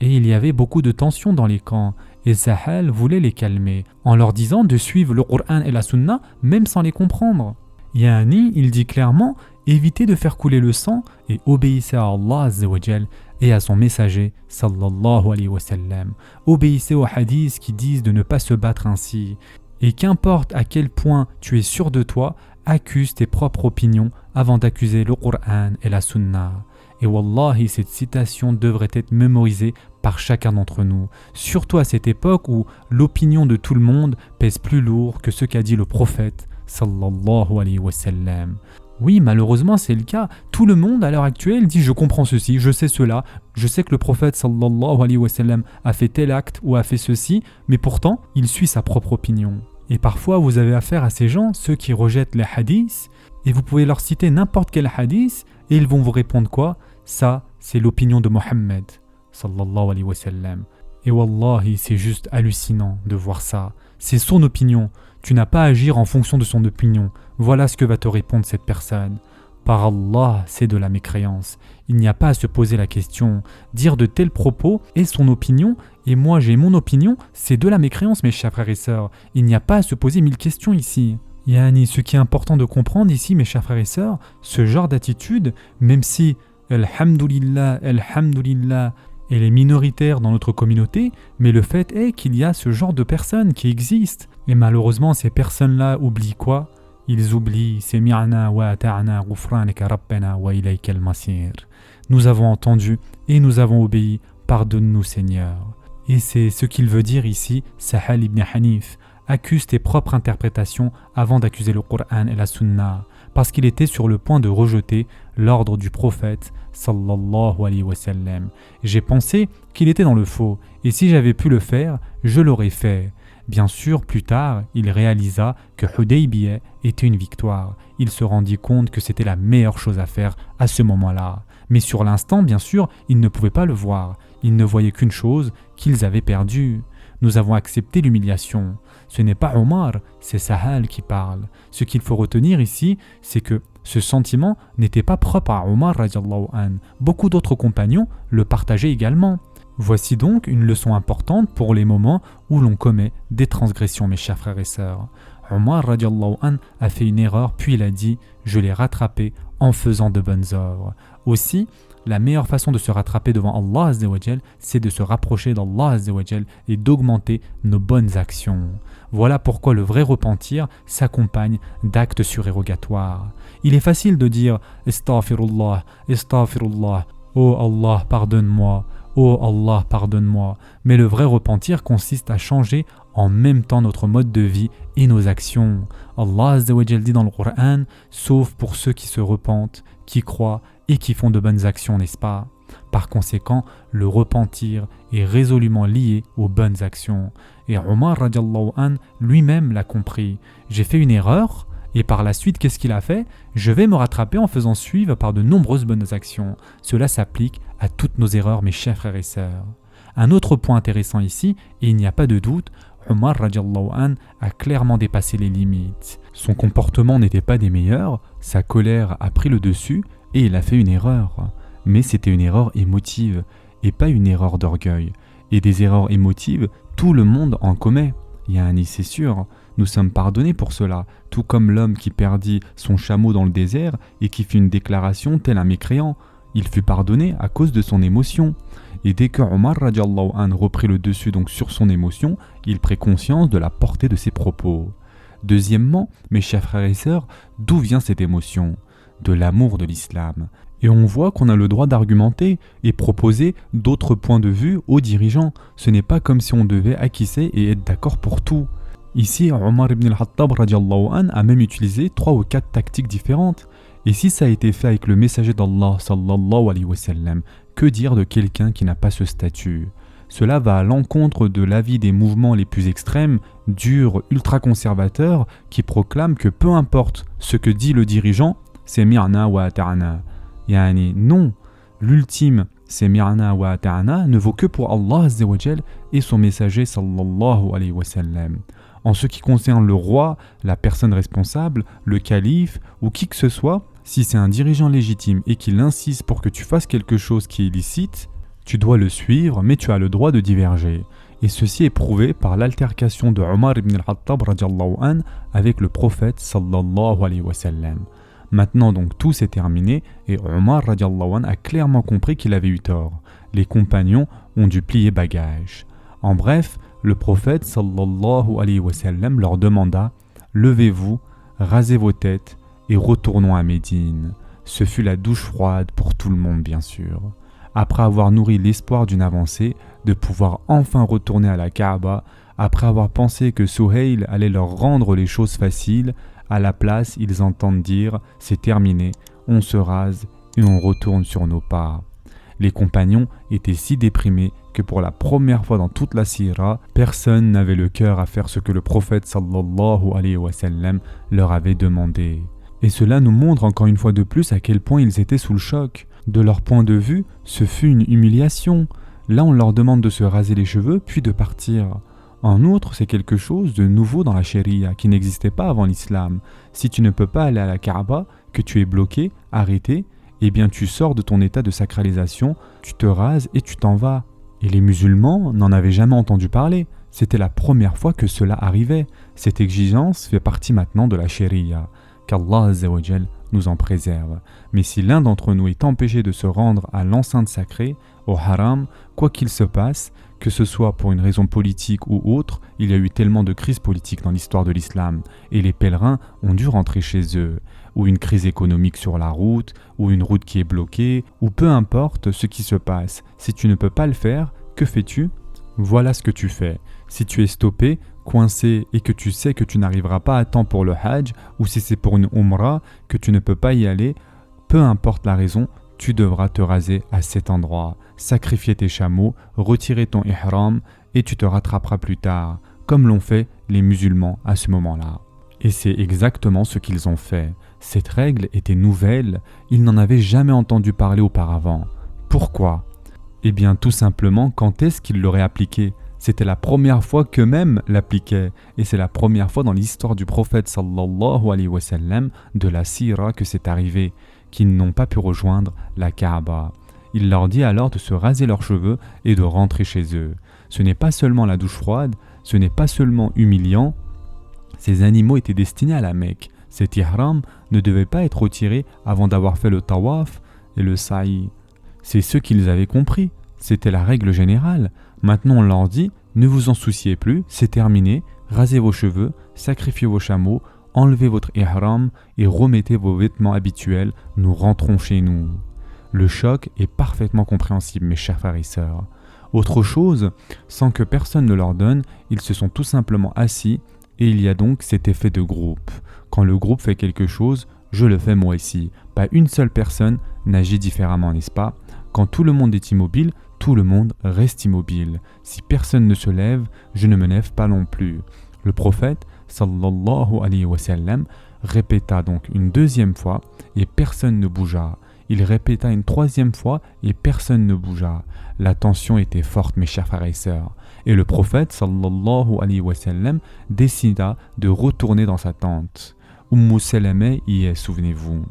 Et il y avait beaucoup de tensions dans les camps. Et Sahal voulait les calmer en leur disant de suivre le Coran et la Sunna même sans les comprendre. Yani, il dit clairement: évitez de faire couler le sang et obéissez à Allah azza wa jal et à son messager sallallahu alayhi wa sallam. Obéissez aux hadiths qui disent de ne pas se battre ainsi. Et qu'importe à quel point tu es sûr de toi, accuse tes propres opinions avant d'accuser le Coran et la Sunna. Et wallahi, cette citation devrait être mémorisée par chacun d'entre nous, surtout à cette époque où l'opinion de tout le monde pèse plus lourd que ce qu'a dit le prophète sallallahu alayhi wa sallam. Oui, malheureusement c'est le cas. Tout le monde à l'heure actuelle dit: je comprends ceci, je sais cela, je sais que le prophète sallallahu alayhi wa sallam a fait tel acte ou a fait ceci, mais pourtant il suit sa propre opinion. Et parfois, vous avez affaire à ces gens, ceux qui rejettent les hadiths, et vous pouvez leur citer n'importe quel hadith, et ils vont vous répondre quoi? Ça, c'est l'opinion de Mohammed, sallallahu alayhi wa sallam. Et wallahi, c'est juste hallucinant de voir ça. C'est son opinion. Tu n'as pas à agir en fonction de son opinion. Voilà ce que va te répondre cette personne. Par Allah, c'est de la mécréance. Il n'y a pas à se poser la question. Dire de tels propos est son opinion, et moi j'ai mon opinion, c'est de la mécréance, mes chers frères et sœurs. Il n'y a pas à se poser 1000 questions ici. Yani, ce qui est important de comprendre ici, mes chers frères et sœurs, ce genre d'attitude, même si, alhamdulillah, elle est minoritaire dans notre communauté, mais le fait est qu'il y a ce genre de personnes qui existent. Et malheureusement, ces personnes-là oublient quoi? Ils oublient Sami'na wa ata'na ghufranaka rabbana wa ilaykal masir. Nous avons entendu et nous avons obéi, pardonne-nous Seigneur. Et c'est ce qu'il veut dire ici, Sahal ibn Hanif. Accuse tes propres interprétations avant d'accuser le Coran et la Sunna, parce qu'il était sur le point de rejeter l'ordre du prophète sallallahu alayhi wa sallam. J'ai pensé qu'il était dans le faux, et si j'avais pu le faire, je l'aurais fait. Bien sûr, plus tard, il réalisa que Hudaybiyah était une victoire. Il se rendit compte que c'était la meilleure chose à faire à ce moment-là. Mais sur l'instant, bien sûr, il ne pouvait pas le voir. Il ne voyait qu'une chose, qu'ils avaient perdu. Nous avons accepté l'humiliation. Ce n'est pas Omar, c'est Sahal qui parle. Ce qu'il faut retenir ici, c'est que ce sentiment n'était pas propre à Omar radiallahu an. Beaucoup d'autres compagnons le partageaient également. Voici donc une leçon importante pour les moments où l'on commet des transgressions, mes chers frères et sœurs. Omar radiallahu an a fait une erreur, puis il a dit « Je l'ai rattrapé en faisant de bonnes œuvres ». Aussi, la meilleure façon de se rattraper devant Allah Azza wa Jal, c'est de se rapprocher d'Allah Azza wa Jal et d'augmenter nos bonnes actions. Voilà pourquoi le vrai repentir s'accompagne d'actes surérogatoires. Il est facile de dire « Astaghfirullah, Astaghfirullah, oh Allah, pardonne-moi ». Oh Allah, pardonne-moi. Mais le vrai repentir consiste à changer en même temps notre mode de vie et nos actions. Allah Azza wa Jal dit dans le Coran, sauf pour ceux qui se repentent, qui croient et qui font de bonnes actions, n'est-ce pas? Par conséquent, le repentir est résolument lié aux bonnes actions. Et Omar radiallahu an lui-même l'a compris. J'ai fait une erreur. Et par la suite, qu'est-ce qu'il a fait? Je vais me rattraper en faisant suivre par de nombreuses bonnes actions. Cela s'applique à toutes nos erreurs, mes chers frères et sœurs. Un autre point intéressant ici, et il n'y a pas de doute, Omar radiallahu an a clairement dépassé les limites. Son comportement n'était pas des meilleurs, sa colère a pris le dessus et il a fait une erreur. Mais c'était une erreur émotive et pas une erreur d'orgueil. Et des erreurs émotives, tout le monde en commet. Yani, c'est sûr, nous sommes pardonnés pour cela, tout comme l'homme qui perdit son chameau dans le désert et qui fit une déclaration tel un mécréant. Il fut pardonné à cause de son émotion. Et dès que Omar radiallahu an reprit le dessus donc sur son émotion, il prit conscience de la portée de ses propos. Deuxièmement, mes chers frères et sœurs, d'où vient cette émotion? De l'amour de l'islam. Et on voit qu'on a le droit d'argumenter et proposer d'autres points de vue aux dirigeants. Ce n'est pas comme si on devait acquiescer et être d'accord pour tout. Ici, Omar ibn al-Khattab radiallahu an a même utilisé 3 ou 4 tactiques différentes. Et si ça a été fait avec le messager d'Allah sallallahu alayhi wa sallam, que dire de quelqu'un qui n'a pas ce statut? Cela va à l'encontre de l'avis des mouvements les plus extrêmes, durs, ultra-conservateurs, qui proclament que peu importe ce que dit le dirigeant, c'est mi'na wa ata'na. Yani, non, l'ultime c'est mi'na wa ata'na ne vaut que pour Allah Azza wa Jal et son messager sallallahu alayhi wa sallam. En ce qui concerne le roi, la personne responsable, le calife ou qui que ce soit, si c'est un dirigeant légitime et qu'il insiste pour que tu fasses quelque chose qui est illicite, tu dois le suivre mais tu as le droit de diverger. Et ceci est prouvé par l'altercation de Omar ibn al-Khattab radiallahu an avec le prophète sallallahu alayhi wa sallam. Maintenant donc tout s'est terminé et Omar radiallahu an a clairement compris qu'il avait eu tort. Les compagnons ont dû plier bagage. En bref, le prophète sallallahu alayhi wa sallam leur demanda « Levez-vous, rasez vos têtes et retournons à Médine ». Ce fut la douche froide pour tout le monde bien sûr. Après avoir nourri l'espoir d'une avancée, de pouvoir enfin retourner à la Kaaba, après avoir pensé que Suhail allait leur rendre les choses faciles, à la place ils entendent dire « C'est terminé, on se rase et on retourne sur nos pas ». Les compagnons étaient si déprimés que pour la première fois dans toute la sira, personne n'avait le cœur à faire ce que le prophète sallallahu alayhi wa sallam leur avait demandé. Et cela nous montre encore une fois de plus à quel point ils étaient sous le choc. De leur point de vue, ce fut une humiliation. Là, on leur demande de se raser les cheveux puis de partir. En outre, c'est quelque chose de nouveau dans la sharia qui n'existait pas avant l'islam. Si tu ne peux pas aller à la Kaaba, que tu es bloqué, arrêté, eh bien tu sors de ton état de sacralisation, tu te rases et tu t'en vas. Et les musulmans n'en avaient jamais entendu parler. C'était la première fois que cela arrivait. Cette exigence fait partie maintenant de la sharia. Qu'Allah Azza wa Jal nous en préserve. Mais si l'un d'entre nous est empêché de se rendre à l'enceinte sacrée, au haram, quoi qu'il se passe, que ce soit pour une raison politique ou autre, il y a eu tellement de crises politiques dans l'histoire de l'islam, et les pèlerins ont dû rentrer chez eux, ou une crise économique sur la route, ou une route qui est bloquée, ou peu importe ce qui se passe. Si tu ne peux pas le faire, que fais-tu ? Voilà ce que tu fais. Si tu es stoppé, coincé et que tu sais que tu n'arriveras pas à temps pour le hajj, ou si c'est pour une umrah, que tu ne peux pas y aller, peu importe la raison, tu devras te raser à cet endroit, sacrifier tes chameaux, retirer ton ihram et tu te rattraperas plus tard, comme l'ont fait les musulmans à ce moment-là. Et c'est exactement ce qu'ils ont fait. Cette règle était nouvelle, ils n'en avaient jamais entendu parler auparavant. Pourquoi ? Eh bien tout simplement, quand est-ce qu'ils l'auraient appliquée ? C'était la première fois qu'eux-mêmes l'appliquaient, et c'est la première fois dans l'histoire du prophète sallallahu alayhi wa sallam de la sira que c'est arrivé, qu'ils n'ont pas pu rejoindre la Kaaba. Il leur dit alors de se raser leurs cheveux et de rentrer chez eux. Ce n'est pas seulement la douche froide, ce n'est pas seulement humiliant, ces animaux étaient destinés à la Mecque. Cet ihram ne devait pas être retiré avant d'avoir fait le tawaf et le sa'i. C'est ce qu'ils avaient compris, c'était la règle générale. Maintenant on leur dit, ne vous en souciez plus, c'est terminé, rasez vos cheveux, sacrifiez vos chameaux, enlevez votre ihram et remettez vos vêtements habituels, nous rentrons chez nous. Le choc est parfaitement compréhensible, mes chers frères et sœurs. Autre chose, sans que personne ne leur donne, ils se sont tout simplement assis et il y a donc cet effet de groupe. Quand le groupe fait quelque chose, je le fais moi aussi. Pas une seule personne n'agit différemment, n'est-ce pas ? Quand tout le monde est immobile, tout le monde reste immobile. Si personne ne se lève, je ne me lève pas non plus. Le prophète, sallallahu alayhi wa sallam, répéta donc une deuxième fois et personne ne bougea. Il répéta une troisième fois et personne ne bougea. La tension était forte, mes chers frères et sœurs. Et le prophète, sallallahu alayhi wa sallam, décida de retourner dans sa tente. Salama y est, souvenez-vous.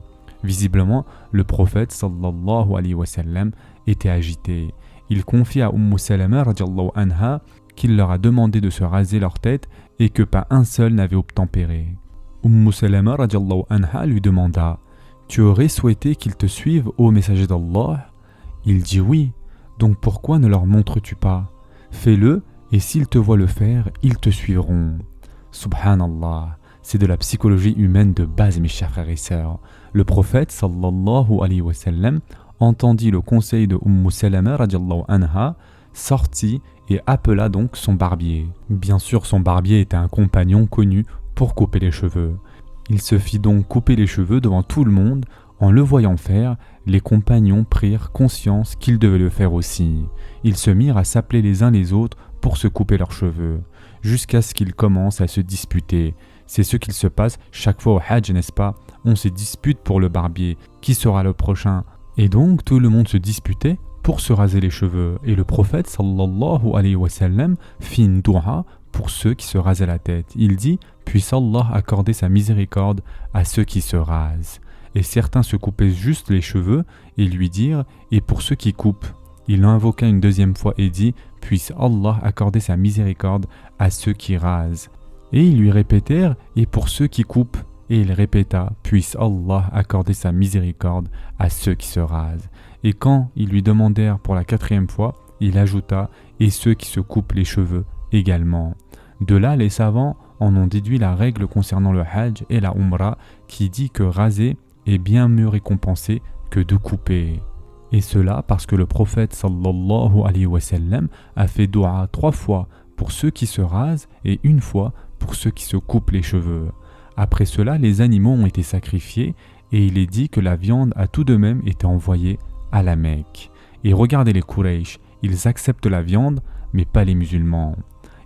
Visiblement, le prophète, sallallahu alayhi wa sallam, était agité. Il confie à Salama radiallahu anha qu'il leur a demandé de se raser leur tête et que pas un seul n'avait obtempéré. Salama radiallahu anha lui demanda « Tu aurais souhaité qu'ils te suivent, ô messager d'Allah ?» Il dit « Oui, donc pourquoi ne leur montres-tu pas ? Fais-le, et s'ils te voient le faire, ils te suivront. » Subhanallah, c'est de la psychologie humaine de base, mes chers frères et sœurs. Le prophète, sallallahu alayhi wa sallam, entendit le conseil de Salama radiallahu anha, sortit et appela donc son barbier. Bien sûr, son barbier était un compagnon connu pour couper les cheveux. Il se fit donc couper les cheveux devant tout le monde. En le voyant faire, les compagnons prirent conscience qu'ils devaient le faire aussi. Ils se mirent à s'appeler les uns les autres pour se couper leurs cheveux, jusqu'à ce qu'ils commencent à se disputer. C'est ce qu'il se passe chaque fois au Hajj, n'est-ce pas ? On se dispute pour le barbier. Qui sera le prochain ? Et donc tout le monde se disputait pour se raser les cheveux. Et le prophète sallallahu alayhi wa sallam fit une doua pour ceux qui se rasaient la tête. Il dit « Puisse Allah accorder sa miséricorde à ceux qui se rasent. » Et certains se coupaient juste les cheveux et lui dirent « Et pour ceux qui coupent ?» Il invoqua une deuxième fois et dit « Puisse Allah accorder sa miséricorde à ceux qui rasent. » Et ils lui répétèrent « Et pour ceux qui coupent ?» Et il répéta « Puisse Allah accorder sa miséricorde à ceux qui se rasent. » Et quand ils lui demandèrent pour la quatrième fois, il ajouta « Et ceux qui se coupent les cheveux également. » De là, les savants en ont déduit la règle concernant le Hajj et la Umrah qui dit que raser est bien mieux récompensé que de couper. Et cela parce que le prophète sallallahu alayhi wa sallam a fait doua 3 fois pour ceux qui se rasent et 1 fois pour ceux qui se coupent les cheveux. Après cela, les animaux ont été sacrifiés et il est dit que la viande a tout de même été envoyée à la Mecque. Et regardez les Quraysh, ils acceptent la viande, mais pas les musulmans.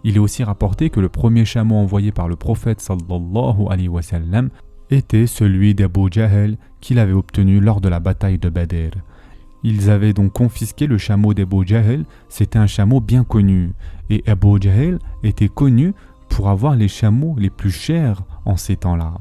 Il est aussi rapporté que le premier chameau envoyé par le prophète sallallahu alayhi wa sallam était celui d'Abu Jahl qu'il avait obtenu lors de la bataille de Badr. Ils avaient donc confisqué le chameau d'Abu Jahl, c'était un chameau bien connu, et Abu Jahl était connu pour avoir les chameaux les plus chers en ces temps-là.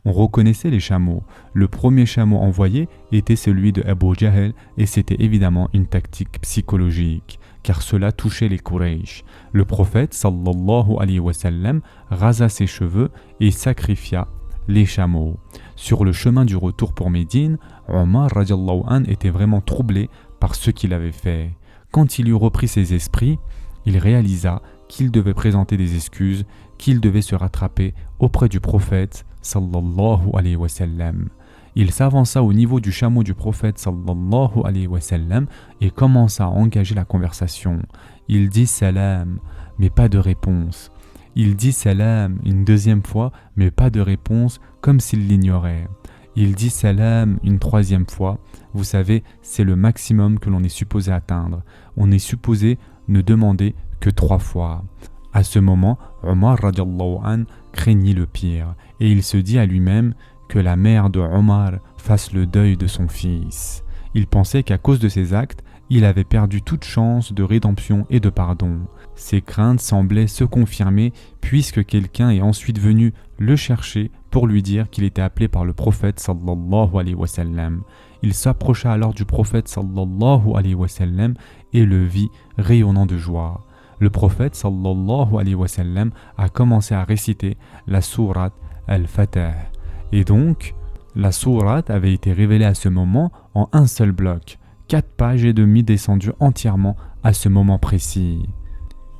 On reconnaissait les chameaux. Le premier chameau envoyé était celui de Abu Jahl et c'était évidemment une tactique psychologique, car cela touchait les Quraysh. Le prophète sallallahu alayhi wa sallam rasa ses cheveux et sacrifia les chameaux. Sur le chemin du retour pour Médine, Omar radiallahu anh était vraiment troublé par ce qu'il avait fait. Quand il eut repris ses esprits, il réalisa qu'il devait présenter des excuses, qu'il devait se rattraper auprès du prophète sallallahu alayhi wa sallam. Il s'avança au niveau du chameau du prophète sallallahu alayhi wa sallam et commença à engager la conversation. Il dit salam, mais pas de réponse. Il dit salam une deuxième fois, mais pas de réponse, comme s'il l'ignorait. Il dit salam une troisième fois. Vous savez, c'est le maximum que l'on est supposé atteindre. On est supposé ne demander que 3 fois. À ce moment, Omar radiallahu anh craignit le pire et il se dit à lui-même que la mère de Omar fasse le deuil de son fils. Il pensait qu'à cause de ses actes, il avait perdu toute chance de rédemption et de pardon. Ses craintes semblaient se confirmer puisque quelqu'un est ensuite venu le chercher pour lui dire qu'il était appelé par le prophète sallallahu alayhi wa sallam. Il s'approcha alors du prophète sallallahu alayhi wa sallam et le vit rayonnant de joie. Le prophète sallallahu alayhi wa sallam a commencé à réciter la sourate Al-Fatah. Et donc, la sourate avait été révélée à ce moment en un seul bloc, 4 pages et demie descendues entièrement à ce moment précis.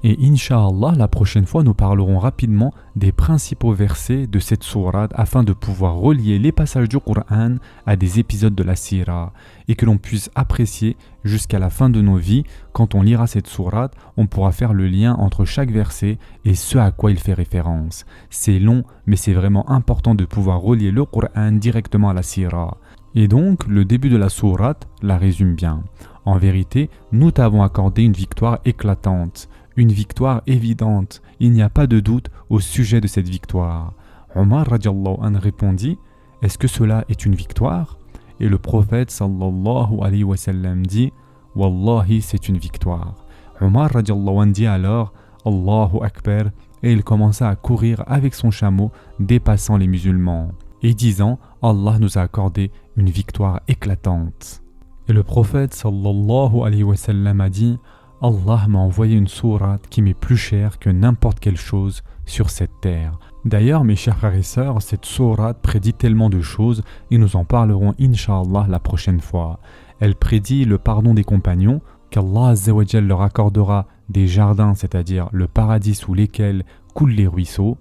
Et Inch'Allah, la prochaine fois, nous parlerons rapidement des principaux versets de cette sourate afin de pouvoir relier les passages du Coran à des épisodes de la Sira et que l'on puisse apprécier jusqu'à la fin de nos vies. Quand on lira cette sourate, on pourra faire le lien entre chaque verset et ce à quoi il fait référence. C'est long, mais c'est vraiment important de pouvoir relier le Coran directement à la Sira. Et donc, le début de la sourate la résume bien. En vérité, nous t'avons accordé une victoire éclatante. Une victoire évidente, il n'y a pas de doute au sujet de cette victoire. Omar radiallahu anh répondit, est-ce que cela est une victoire? Et le prophète sallallahu alayhi wa sallam dit, Wallahi c'est une victoire. Omar radiallahu anh dit alors, Allahu Akbar, et il commença à courir avec son chameau, dépassant les musulmans, et disant, Allah nous a accordé une victoire éclatante. Et le prophète sallallahu alayhi wa sallam a dit, Allah m'a envoyé une sourate qui m'est plus chère que n'importe quelle chose sur cette terre. D'ailleurs, mes chers frères et sœurs, cette sourate prédit tellement de choses et nous en parlerons Inch'Allah la prochaine fois. Elle prédit le pardon des compagnons, qu'Allah Azza wa Jal leur accordera des jardins, c'est-à-dire le paradis sous lesquels coulent les ruisseaux.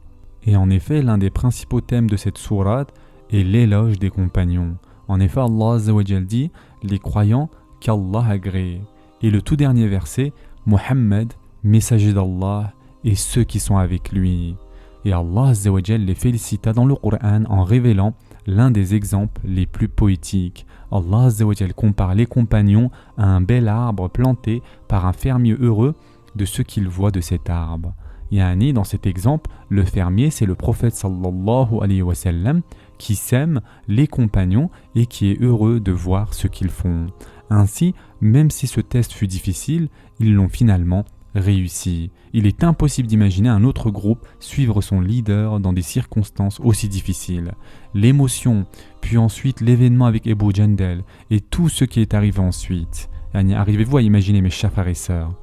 Et en effet, l'un des principaux thèmes de cette sourate est l'éloge des compagnons. En effet, Allah Azza wa Jal dit « Les croyants qu'Allah a agréés ». Et le tout dernier verset, Muhammad, messager d'Allah, et ceux qui sont avec lui. Et Allah Azza wa Jal les félicita dans le Coran en révélant l'un des exemples les plus poétiques. Allah Azza wa Jal compare les compagnons à un bel arbre planté par un fermier heureux de ce qu'il voit de cet arbre. Yani, dans cet exemple, le fermier, c'est le prophète sallallahu alayhi wa sallam qui sème les compagnons et qui est heureux de voir ce qu'ils font. Ainsi, même si ce test fut difficile, ils l'ont finalement réussi. Il est impossible d'imaginer un autre groupe suivre son leader dans des circonstances aussi difficiles. L'émotion, puis ensuite l'événement avec Abu Jandal et tout ce qui est arrivé ensuite. Arrivez-vous à imaginer, mes chers frères et sœurs?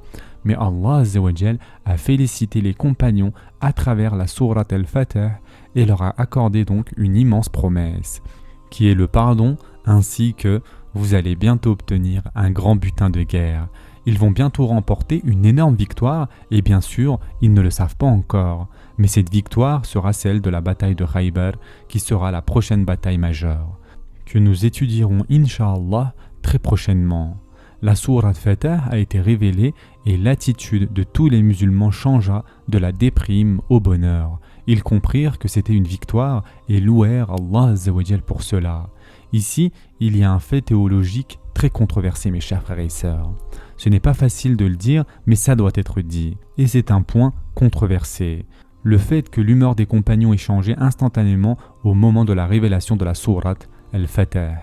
Mais Allah Azza wa Jal a félicité les compagnons à travers la sourate Al-Fatah et leur a accordé donc une immense promesse, qui est le pardon ainsi que vous allez bientôt obtenir un grand butin de guerre. Ils vont bientôt remporter une énorme victoire et bien sûr, ils ne le savent pas encore. Mais cette victoire sera celle de la bataille de Khaybar qui sera la prochaine bataille majeure, que nous étudierons Inch'Allah très prochainement. La sourate Fatah a été révélée et l'attitude de tous les musulmans changea de la déprime au bonheur. Ils comprirent que c'était une victoire et louèrent Allah Azza wa Jal pour cela. Ici, il y a un fait théologique très controversé, mes chers frères et sœurs. Ce n'est pas facile de le dire, mais ça doit être dit. Et c'est un point controversé. Le fait que l'humeur des compagnons ait changé instantanément au moment de la révélation de la sourate Al-Fatah.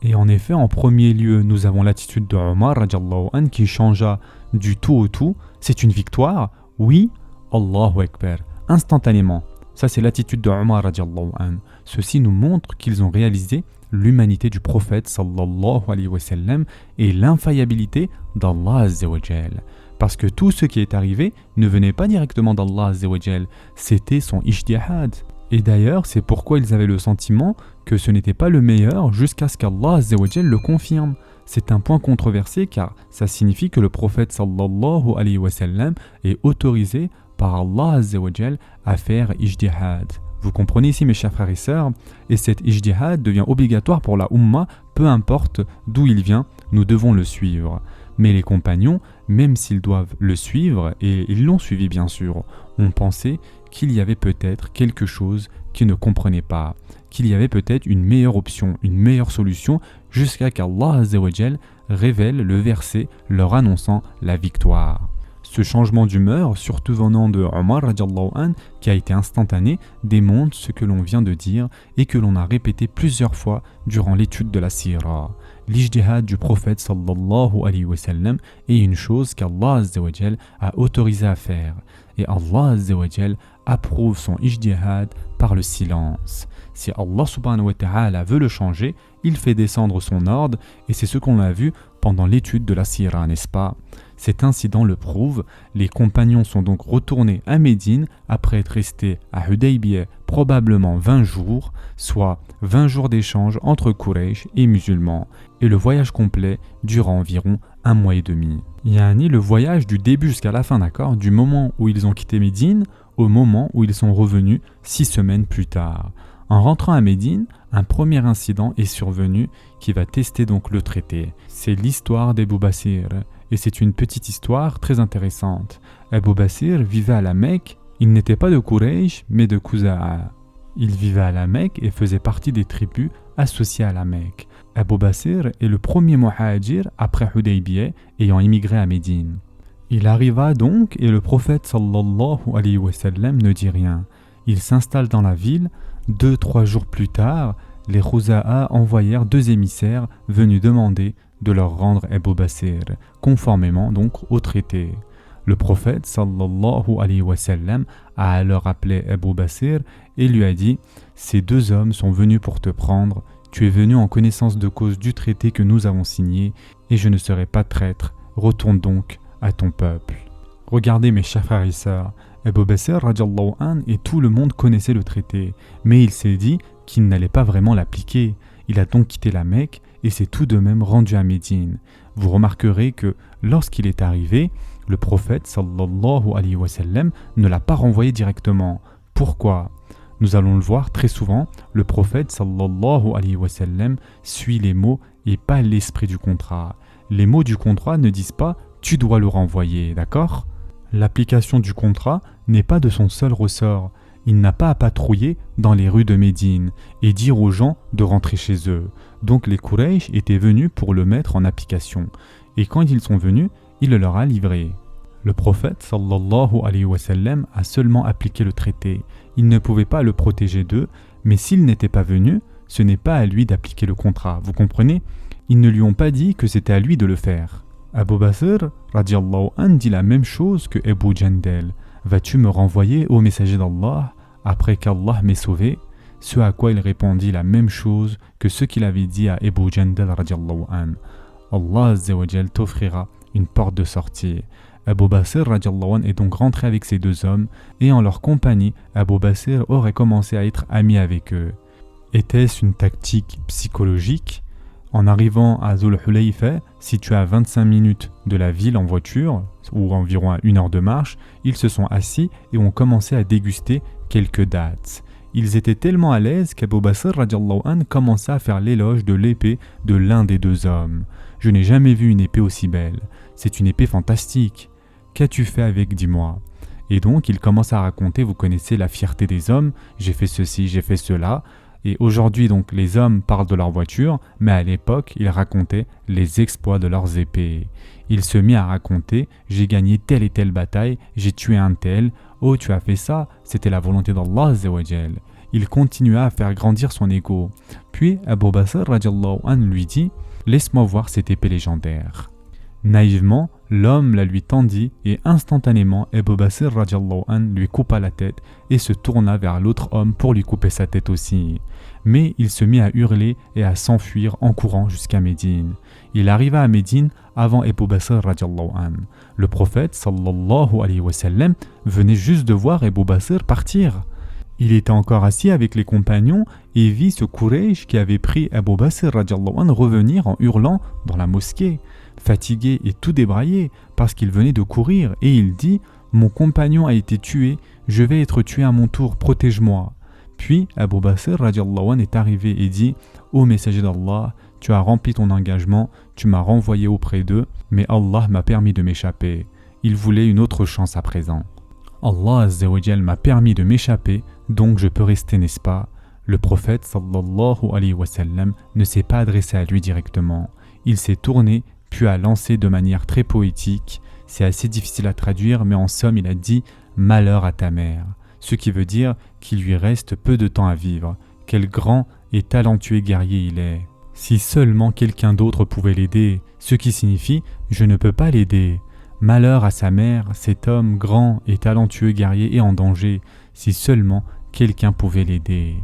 Et en effet, en premier lieu, nous avons l'attitude de Omar radiallahu anh, qui changea du tout au tout. C'est une victoire, oui, Allahu Akbar, instantanément. Ça, c'est l'attitude de Omar radiallahu anh. Ceci nous montre qu'ils ont réalisé l'humanité du prophète sallallahu alayhi wa sallam et l'infaillibilité d'Allah azza wa jal. Parce que tout ce qui est arrivé ne venait pas directement d'Allah azza wa jal, c'était son ijtihad. Et d'ailleurs, c'est pourquoi ils avaient le sentiment que ce n'était pas le meilleur jusqu'à ce qu'Allah azza wa jal le confirme. C'est un point controversé car ça signifie que le prophète sallallahu alayhi wa sallam est autorisé par Allah azza wa jal à faire ijtihad. Vous comprenez ici mes chers frères et sœurs, et cet ijtihad devient obligatoire pour la Ummah, peu importe d'où il vient, nous devons le suivre. Mais les compagnons, même s'ils doivent le suivre, et ils l'ont suivi bien sûr, ont pensé qu'il y avait peut-être quelque chose qu'ils ne comprenaient pas, qu'il y avait peut-être une meilleure option, une meilleure solution, jusqu'à qu'Allah azza wa jal révèle le verset leur annonçant la victoire. Ce changement d'humeur, surtout venant de Omar radiallahu anh, qui a été instantané, démontre ce que l'on vient de dire et que l'on a répété plusieurs fois durant l'étude de la sira. L'ijtihad du prophète sallallahu alayhi wa sallam est une chose qu'Allah azza wa jal a autorisé à faire. Et Allah azza wa jal approuve son ijtihad par le silence. Si Allah subhanahu wa ta'ala veut le changer, il fait descendre son ordre et c'est ce qu'on a vu pendant l'étude de la sira, n'est-ce pas? Cet incident le prouve, les compagnons sont donc retournés à Médine après être restés à Hudaybiyah probablement 20 jours, soit 20 jours d'échange entre Quraysh et musulmans, et le voyage complet dure environ 1 mois et demi. Yani le voyage du début jusqu'à la fin, d'accord, du moment où ils ont quitté Médine au moment où ils sont revenus 6 semaines plus tard. En rentrant à Médine, un premier incident est survenu qui va tester donc le traité. C'est l'histoire d'Abu Basir. Et c'est une petite histoire très intéressante. Abu Basir vivait à la Mecque. Il n'était pas de Quraysh, mais de Khuza'a. Il vivait à la Mecque et faisait partie des tribus associées à la Mecque. Abu Basir est le premier muhajir après Hudaybiyah ayant immigré à Médine. Il arriva donc et le prophète sallallahu alayhi wa sallam ne dit rien. Il s'installe dans la ville. 2-3 jours plus tard, les Khuza'a envoyèrent 2 émissaires venus demander de leur rendre Abu Basir, conformément donc au traité. Le prophète sallallahu alayhi wa sallam a alors appelé Abu Basir et lui a dit « Ces 2 hommes sont venus pour te prendre, tu es venu en connaissance de cause du traité que nous avons signé et je ne serai pas traître, retourne donc à ton peuple. » Regardez mes chers frères et sœurs, Abu Basir radiallahu anh et tout le monde connaissait le traité, mais il s'est dit qu'il n'allait pas vraiment l'appliquer. Il a donc quitté la Mecque et s'est tout de même rendu à Médine. Vous remarquerez que lorsqu'il est arrivé, le prophète sallallahu alayhi wa sallam ne l'a pas renvoyé directement. Pourquoi? Nous allons le voir très souvent, le prophète sallallahu alayhi wa sallam suit les mots et pas l'esprit du contrat. Les mots du contrat ne disent pas « tu dois le renvoyer », d'accord? L'application du contrat n'est pas de son seul ressort. Il n'a pas à patrouiller dans les rues de Médine et dire aux gens de rentrer chez eux. Donc les Quraysh étaient venus pour le mettre en application. Et quand ils sont venus, il le leur a livré. Le prophète sallallahu alayhi wa sallam a seulement appliqué le traité. Il ne pouvait pas le protéger d'eux, mais s'ils n'étaient pas venus, ce n'est pas à lui d'appliquer le contrat. Vous comprenez? Ils ne lui ont pas dit que c'était à lui de le faire. Abu Basir radiallahu anh dit la même chose que Abu Jandal. Vas-tu me renvoyer au messager d'Allah après qu'Allah m'ait sauvé? Ce à quoi il répondit la même chose que ce qu'il avait dit à Abu Jandal radiallahu anh. Allah azza wa jal t'offrira une porte de sortie. Abu Basir radiallahu anh est donc rentré avec ces 2 hommes et en leur compagnie, Abu Basir aurait commencé à être ami avec eux. Était-ce une tactique psychologique? En arrivant à Dhul Hulayfa, situé à 25 minutes de la ville en voiture, ou environ à 1 heure de marche, ils se sont assis et ont commencé à déguster quelques dattes. Ils étaient tellement à l'aise qu'Abu Basir radiallahu anh commença à faire l'éloge de l'épée de l'un des 2 hommes. Je n'ai jamais vu une épée aussi belle. C'est une épée fantastique. Qu'as-tu fait avec, dis-moi? Et donc il commence à raconter, vous connaissez la fierté des hommes, j'ai fait ceci, j'ai fait cela. Et aujourd'hui, donc, les hommes parlent de leur voiture, mais à l'époque, ils racontaient les exploits de leurs épées. Il se mit à raconter « J'ai gagné telle et telle bataille, j'ai tué un tel, oh tu as fait ça, c'était la volonté d'Allah Azza wa Jal. » Il continua à faire grandir son ego. Puis Abu Basr radiallahu anhu lui dit « Laisse-moi voir cette épée légendaire. » Naïvement, l'homme la lui tendit et instantanément Abu Basr radiallahu anhu lui coupa la tête et se tourna vers l'autre homme pour lui couper sa tête aussi. Mais il se mit à hurler et à s'enfuir en courant jusqu'à Médine. Il arriva à Médine avant Abu Basr radiallahu anhu. Le prophète sallallahu alayhi wa sallam venait juste de voir Abu Basr partir. Il était encore assis avec les compagnons et vit ce Quraysh qui avait pris Abu Basr radiallahu anhu revenir en hurlant dans la mosquée, fatigué et tout débraillé parce qu'il venait de courir, et il dit « Mon compagnon a été tué, je vais être tué à mon tour, protège-moi ». Puis Abu Basr radiallahu anhu est arrivé et dit « Ô messager d'Allah, tu as rempli ton engagement, tu m'as renvoyé auprès d'eux, mais Allah m'a permis de m'échapper. Il voulait une autre chance à présent. Allah Azza wa Jal m'a permis de m'échapper, donc je peux rester, n'est-ce pas ?» Le prophète sallallahu alayhi wa sallam ne s'est pas adressé à lui directement. Il s'est tourné puis a lancé de manière très poétique. C'est assez difficile à traduire, mais en somme il a dit « Malheur à ta mère », ce qui veut dire qu'il lui reste peu de temps à vivre. Quel grand et talentueux guerrier il est. Si seulement quelqu'un d'autre pouvait l'aider, ce qui signifie « Je ne peux pas l'aider ». Malheur à sa mère, cet homme grand et talentueux guerrier est en danger, si seulement quelqu'un pouvait l'aider.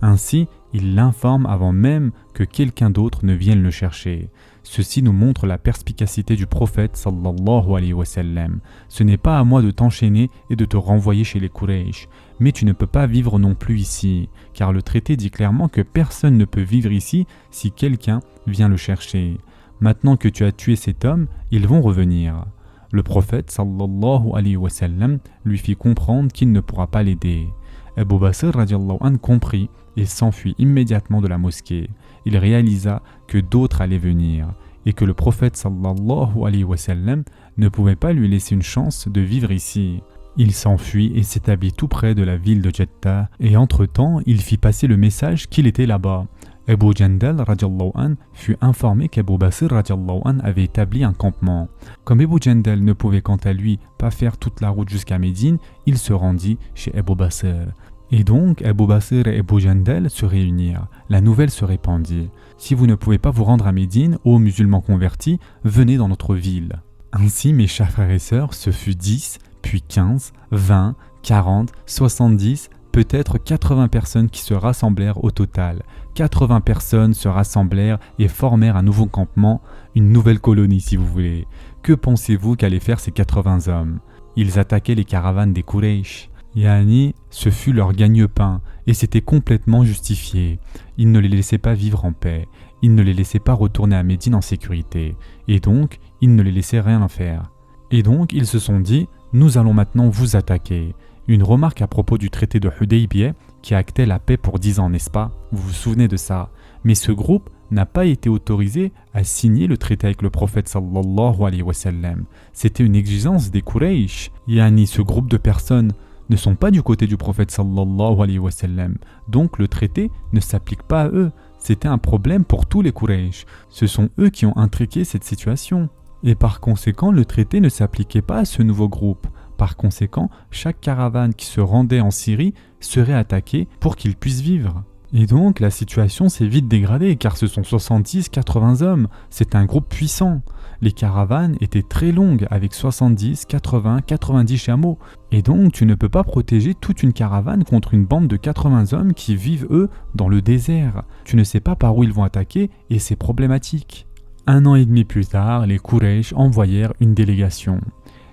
Ainsi, il l'informe avant même que quelqu'un d'autre ne vienne le chercher. Ceci nous montre la perspicacité du prophète sallallahu alayhi wa sallam. Ce n'est pas à moi de t'enchaîner et de te renvoyer chez les Quraysh, mais tu ne peux pas vivre non plus ici, car le traité dit clairement que personne ne peut vivre ici si quelqu'un vient le chercher. Maintenant que tu as tué cet homme, ils vont revenir. Le prophète sallallahu alayhi wa sallam lui fit comprendre qu'il ne pourra pas l'aider. Abu Basr radiallahu anhu comprit et s'enfuit immédiatement de la mosquée. Il réalisa que d'autres allaient venir et que le prophète sallallahu alayhi wa sallam ne pouvait pas lui laisser une chance de vivre ici. Il s'enfuit et s'établit tout près de la ville de Jeddah, et entre-temps, il fit passer le message qu'il était là-bas. Abu Jandal radiallahu anhu fut informé qu'Abu Basr radiallahu anhu avait établi un campement. Comme Abu Jandal ne pouvait quant à lui pas faire toute la route jusqu'à Médine, il se rendit chez Abu Basr. Et donc Abu Basr et Abu Jandal se réunirent. La nouvelle se répandit. Si vous ne pouvez pas vous rendre à Médine, ô musulmans convertis, venez dans notre ville. Ainsi, mes chers frères et sœurs, ce fut 10, puis 15, 20, 40, 70, peut-être 80 personnes qui se rassemblèrent au total. 80 personnes se rassemblèrent et formèrent un nouveau campement, une nouvelle colonie si vous voulez. Que pensez-vous qu'allaient faire ces 80 hommes? Ils attaquaient les caravanes des Quraysh. Yani, ce fut leur gagne-pain, et c'était complètement justifié. Ils ne les laissaient pas vivre en paix, ils ne les laissaient pas retourner à Médine en sécurité, et donc, ils ne les laissaient rien en faire. Et donc, ils se sont dit, nous allons maintenant vous attaquer. Une remarque à propos du traité de Hudaybiyah, qui actait la paix pour 10 ans, n'est-ce pas? Vous vous souvenez de ça? Mais ce groupe n'a pas été autorisé à signer le traité avec le prophète sallallahu alayhi wa sallam. C'était une exigence des Quraysh. Yani, ce groupe de personnes ne sont pas du côté du prophète sallallahu alayhi wa sallam. Donc le traité ne s'applique pas à eux. C'était un problème pour tous les Quraysh. Ce sont eux qui ont intriqué cette situation. Et par conséquent, le traité ne s'appliquait pas à ce nouveau groupe. Par conséquent, chaque caravane qui se rendait en Syrie serait attaquée pour qu'ils puissent vivre. Et donc la situation s'est vite dégradée car ce sont 70-80 hommes. C'est un groupe puissant. Les caravanes étaient très longues avec 70, 80, 90 chameaux. Et donc tu ne peux pas protéger toute une caravane contre une bande de 80 hommes qui vivent eux dans le désert. Tu ne sais pas par où ils vont attaquer et c'est problématique. 1 an et demi plus tard, les Quraysh envoyèrent une délégation.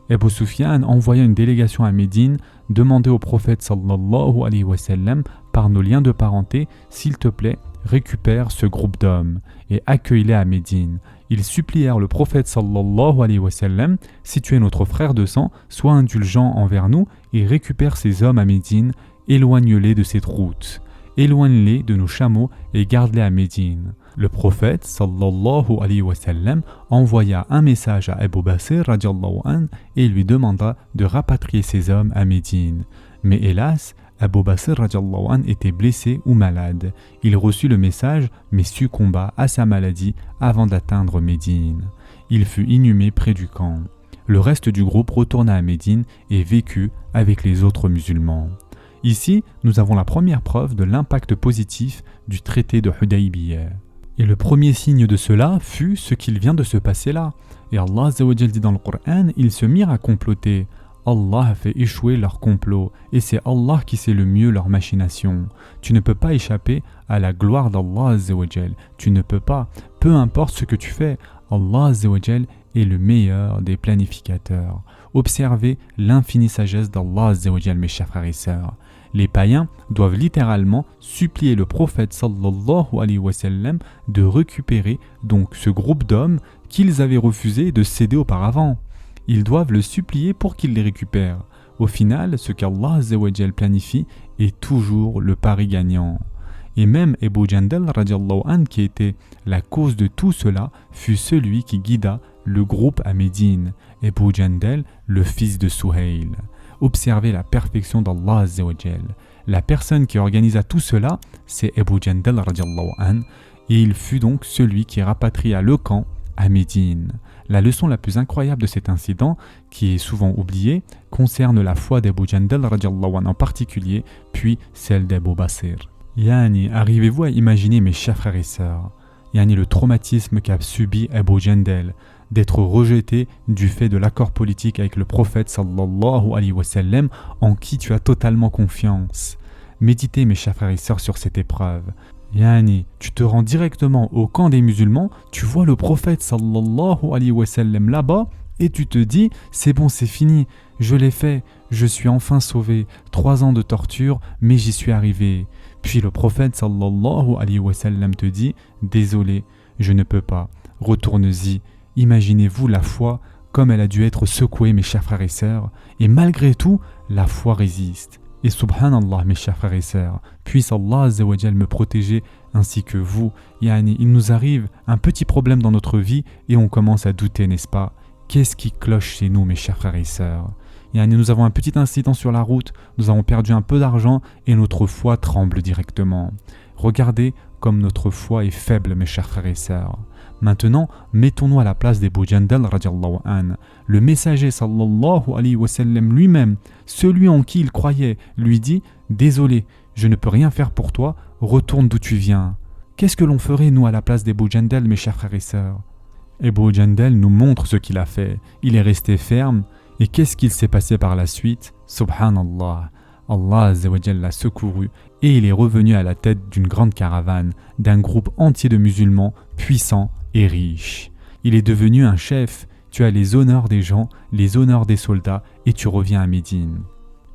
Abu Sufyan envoya une délégation à Médine demander au prophète sallallahu alayhi wa sallam par nos liens de parenté, s'il te plaît, récupère ce groupe d'hommes et accueille-les à Médine. Ils supplièrent le prophète sallallahu alayhi wa sallam, si tu es notre frère de sang, sois indulgent envers nous et récupère ces hommes à Médine, éloigne-les de cette route. Éloigne-les de nos chameaux et garde-les à Médine. Le prophète sallallahu alayhi wa sallam envoya un message à Abu Basr radiallahu anhu et lui demanda de rapatrier ces hommes à Médine. Mais hélas, Abu Basir radiallahu anh était blessé ou malade. Il reçut le message mais succomba à sa maladie avant d'atteindre Médine. Il fut inhumé près du camp. Le reste du groupe retourna à Médine et vécut avec les autres musulmans. Ici, nous avons la première preuve de l'impact positif du traité de Hudaybiyah. Et le premier signe de cela fut ce qu'il vient de se passer là. Et Allah Azza wa Jal dit dans le Coran, ils se mirent à comploter. Allah a fait échouer leur complot et c'est Allah qui sait le mieux leur machination. Tu ne peux pas échapper à la gloire d'Allah Azza wa Jal. Tu ne peux pas, peu importe ce que tu fais, Allah Azza wa Jal est le meilleur des planificateurs. Observez l'infinie sagesse d'Allah Azza wa Jal, mes chers frères et sœurs. Les païens doivent littéralement supplier le prophète sallallahu alayhi wa sallam de récupérer donc ce groupe d'hommes qu'ils avaient refusé de céder auparavant. Ils doivent le supplier pour qu'il les récupère. Au final, ce qu'Allah Azza wa Jal planifie est toujours le pari gagnant. Et même Abu Jandal radiallahu anh, qui était la cause de tout cela, fut celui qui guida le groupe à Médine. Abu Jandal, le fils de Suhail. Observez la perfection d'Allah Azza wa Jal. La personne qui organisa tout cela, c'est Abu Jandal radiallahu anh, et il fut donc celui qui rapatria le camp à Médine. La leçon la plus incroyable de cet incident, qui est souvent oubliée, concerne la foi d'Abu Jandal radiallahu anh en particulier, puis celle d'Abu Basir. Yani, arrivez-vous à imaginer, mes chers frères et sœurs, le traumatisme qu'a subi Abu Jandal, d'être rejeté du fait de l'accord politique avec le prophète sallallahu alayhi wa sallam, en qui tu as totalement confiance. Méditez, mes chers frères et sœurs, sur cette épreuve. Tu te rends directement au camp des musulmans, tu vois le prophète sallallahu alayhi wa sallam là-bas, et tu te dis, c'est bon, c'est fini, je l'ai fait, je suis enfin sauvé, 3 ans de torture, mais j'y suis arrivé. Puis le prophète sallallahu alayhi wa sallam te dit, désolé, je ne peux pas, retourne-y. Imaginez-vous la foi comme elle a dû être secouée, mes chers frères et sœurs, et malgré tout, la foi résiste. Et subhanallah, mes chers frères et sœurs, puisse Allah Azza wa Jal me protéger ainsi que vous. Il nous arrive un petit problème dans notre vie et on commence à douter, n'est-ce pas? Qu'est-ce qui cloche chez nous, mes chers frères et sœurs? Nous avons un petit incident sur la route, nous avons perdu un peu d'argent et notre foi tremble directement. Regardez comme notre foi est faible, mes chers frères et sœurs. Maintenant, mettons-nous à la place d'Abu Jandal radiallahu anh. Le messager sallallahu alayhi wa sallam lui-même, celui en qui il croyait, lui dit « Désolé, je ne peux rien faire pour toi, retourne d'où tu viens. » Qu'est-ce que l'on ferait, nous, à la place d'Abu Jandal, mes chers frères et sœurs? Abu Jandal nous montre ce qu'il a fait. Il est resté ferme. Et qu'est-ce qu'il s'est passé par la suite? Subhanallah. Allah Azza wa Jal l'a secouru et il est revenu à la tête d'une grande caravane, d'un groupe entier de musulmans puissants et riches. Il est devenu un chef, tu as les honneurs des gens, les honneurs des soldats et tu reviens à Médine.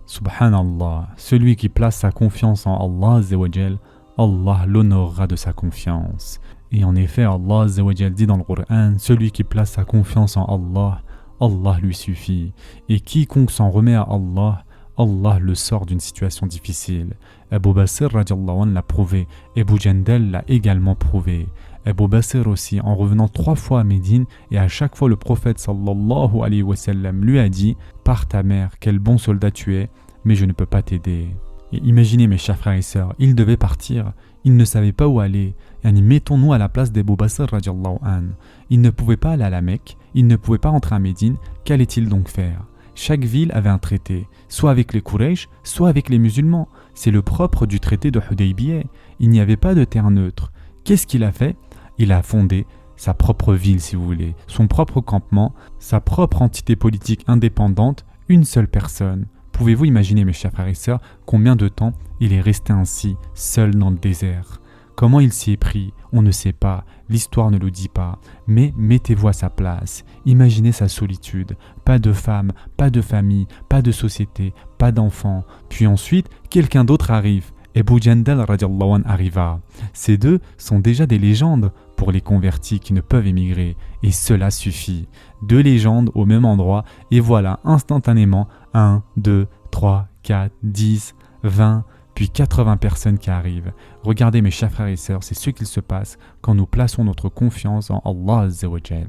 Subhanallah, celui qui place sa confiance en Allah Azza wa Jal, Allah l'honorera de sa confiance. Et en effet, Allah Azza wa Jal dit dans le Coran, celui qui place sa confiance en Allah, Allah lui suffit. Et quiconque s'en remet à Allah, Allah le sort d'une situation difficile. Abu Basir radiallahu anh l'a prouvé. Abu Jandal l'a également prouvé. Abu Basir aussi, en revenant 3 fois à Médine, et à chaque fois le prophète sallallahu alayhi wa sallam lui a dit « Pars ta mère, quel bon soldat tu es, mais je ne peux pas t'aider. » Et imaginez, mes chers frères et sœurs, il devait partir. Il ne savait pas où aller. Mettons-nous à la place d'Abu Basir radiallahu anh. Il ne pouvait pas aller à la Mecque, il ne pouvait pas rentrer à Médine. Qu'allait-il donc faire? Chaque ville avait un traité, soit avec les Quraysh, soit avec les musulmans. C'est le propre du traité de Hudaybiyah. Il n'y avait pas de terre neutre. Qu'est-ce qu'il a fait? Il a fondé sa propre ville, si vous voulez, son propre campement, sa propre entité politique indépendante, une seule personne. Pouvez-vous imaginer, mes chers frères et sœurs, combien de temps il est resté ainsi, seul dans le désert? Comment il s'y est pris? On ne sait pas, l'histoire ne le dit pas, mais mettez-vous à sa place, imaginez sa solitude, pas de femme, pas de famille, pas de société, pas d'enfants, puis ensuite, quelqu'un d'autre arrive, Abu Jandal radiallahu anh arriva. Ces deux sont déjà des légendes pour les convertis qui ne peuvent émigrer, et cela suffit. 2 légendes au même endroit, et voilà instantanément 1, 2, 3, 4, 10, 20, puis 80 personnes qui arrivent. Regardez, mes chers frères et sœurs, c'est ce qu'il se passe quand nous plaçons notre confiance en Allah Azza wa Jal.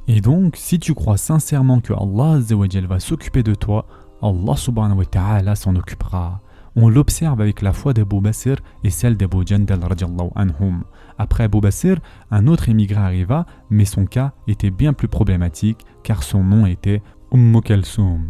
Et donc, si tu crois sincèrement que Allah Azza wa Jal va s'occuper de toi, Allah subhanahu wa ta'ala s'en occupera. On l'observe avec la foi d'Abu Basir et celle d'Abu Jandal radiallahu anhum. Après Abu Basir, un autre émigré arriva, mais son cas était bien plus problématique car son nom était Kalsoum,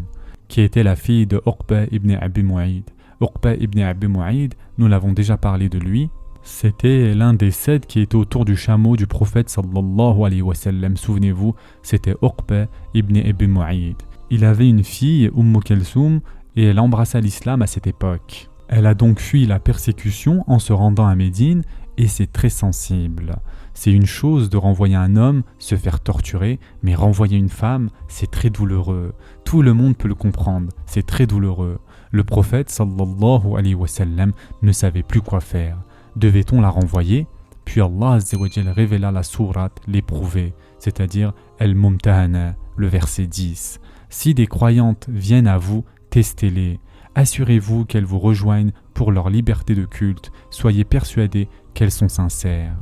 qui était la fille de Uqba ibn Abi Mu'ayd. Uqba ibn Abi Mu'ayd, nous l'avons déjà parlé de lui, c'était l'un des 7 qui étaient autour du chameau du prophète sallallahu alayhi wa sallam. Souvenez-vous, c'était Uqba ibn Abi Mu'ayd. Il avait une fille, Kalsoum, et elle embrassa l'islam à cette époque. Elle a donc fui la persécution en se rendant à Médine, et c'est très sensible. C'est une chose de renvoyer un homme, se faire torturer, mais renvoyer une femme, c'est très douloureux. Tout le monde peut le comprendre, c'est très douloureux. Le prophète sallallahu alayhi wa sallam ne savait plus quoi faire. Devait-on la renvoyer? Puis Allah azza wa jal révéla la sourate l'éprouver, c'est-à-dire El-Mumtahana, le verset 10. Si des croyantes viennent à vous, testez-les. Assurez-vous qu'elles vous rejoignent pour leur liberté de culte. Soyez persuadés qu'elles sont sincères.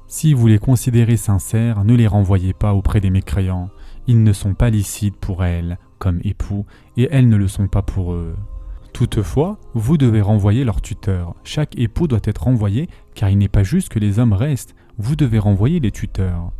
Si vous les considérez sincères, ne les renvoyez pas auprès des mécréants. Ils ne sont pas licites pour elles, comme époux, et elles ne le sont pas pour eux. Toutefois, vous devez renvoyer leur tuteur. Chaque époux doit être renvoyé, car il n'est pas juste que les hommes restent. Vous devez renvoyer les tuteurs.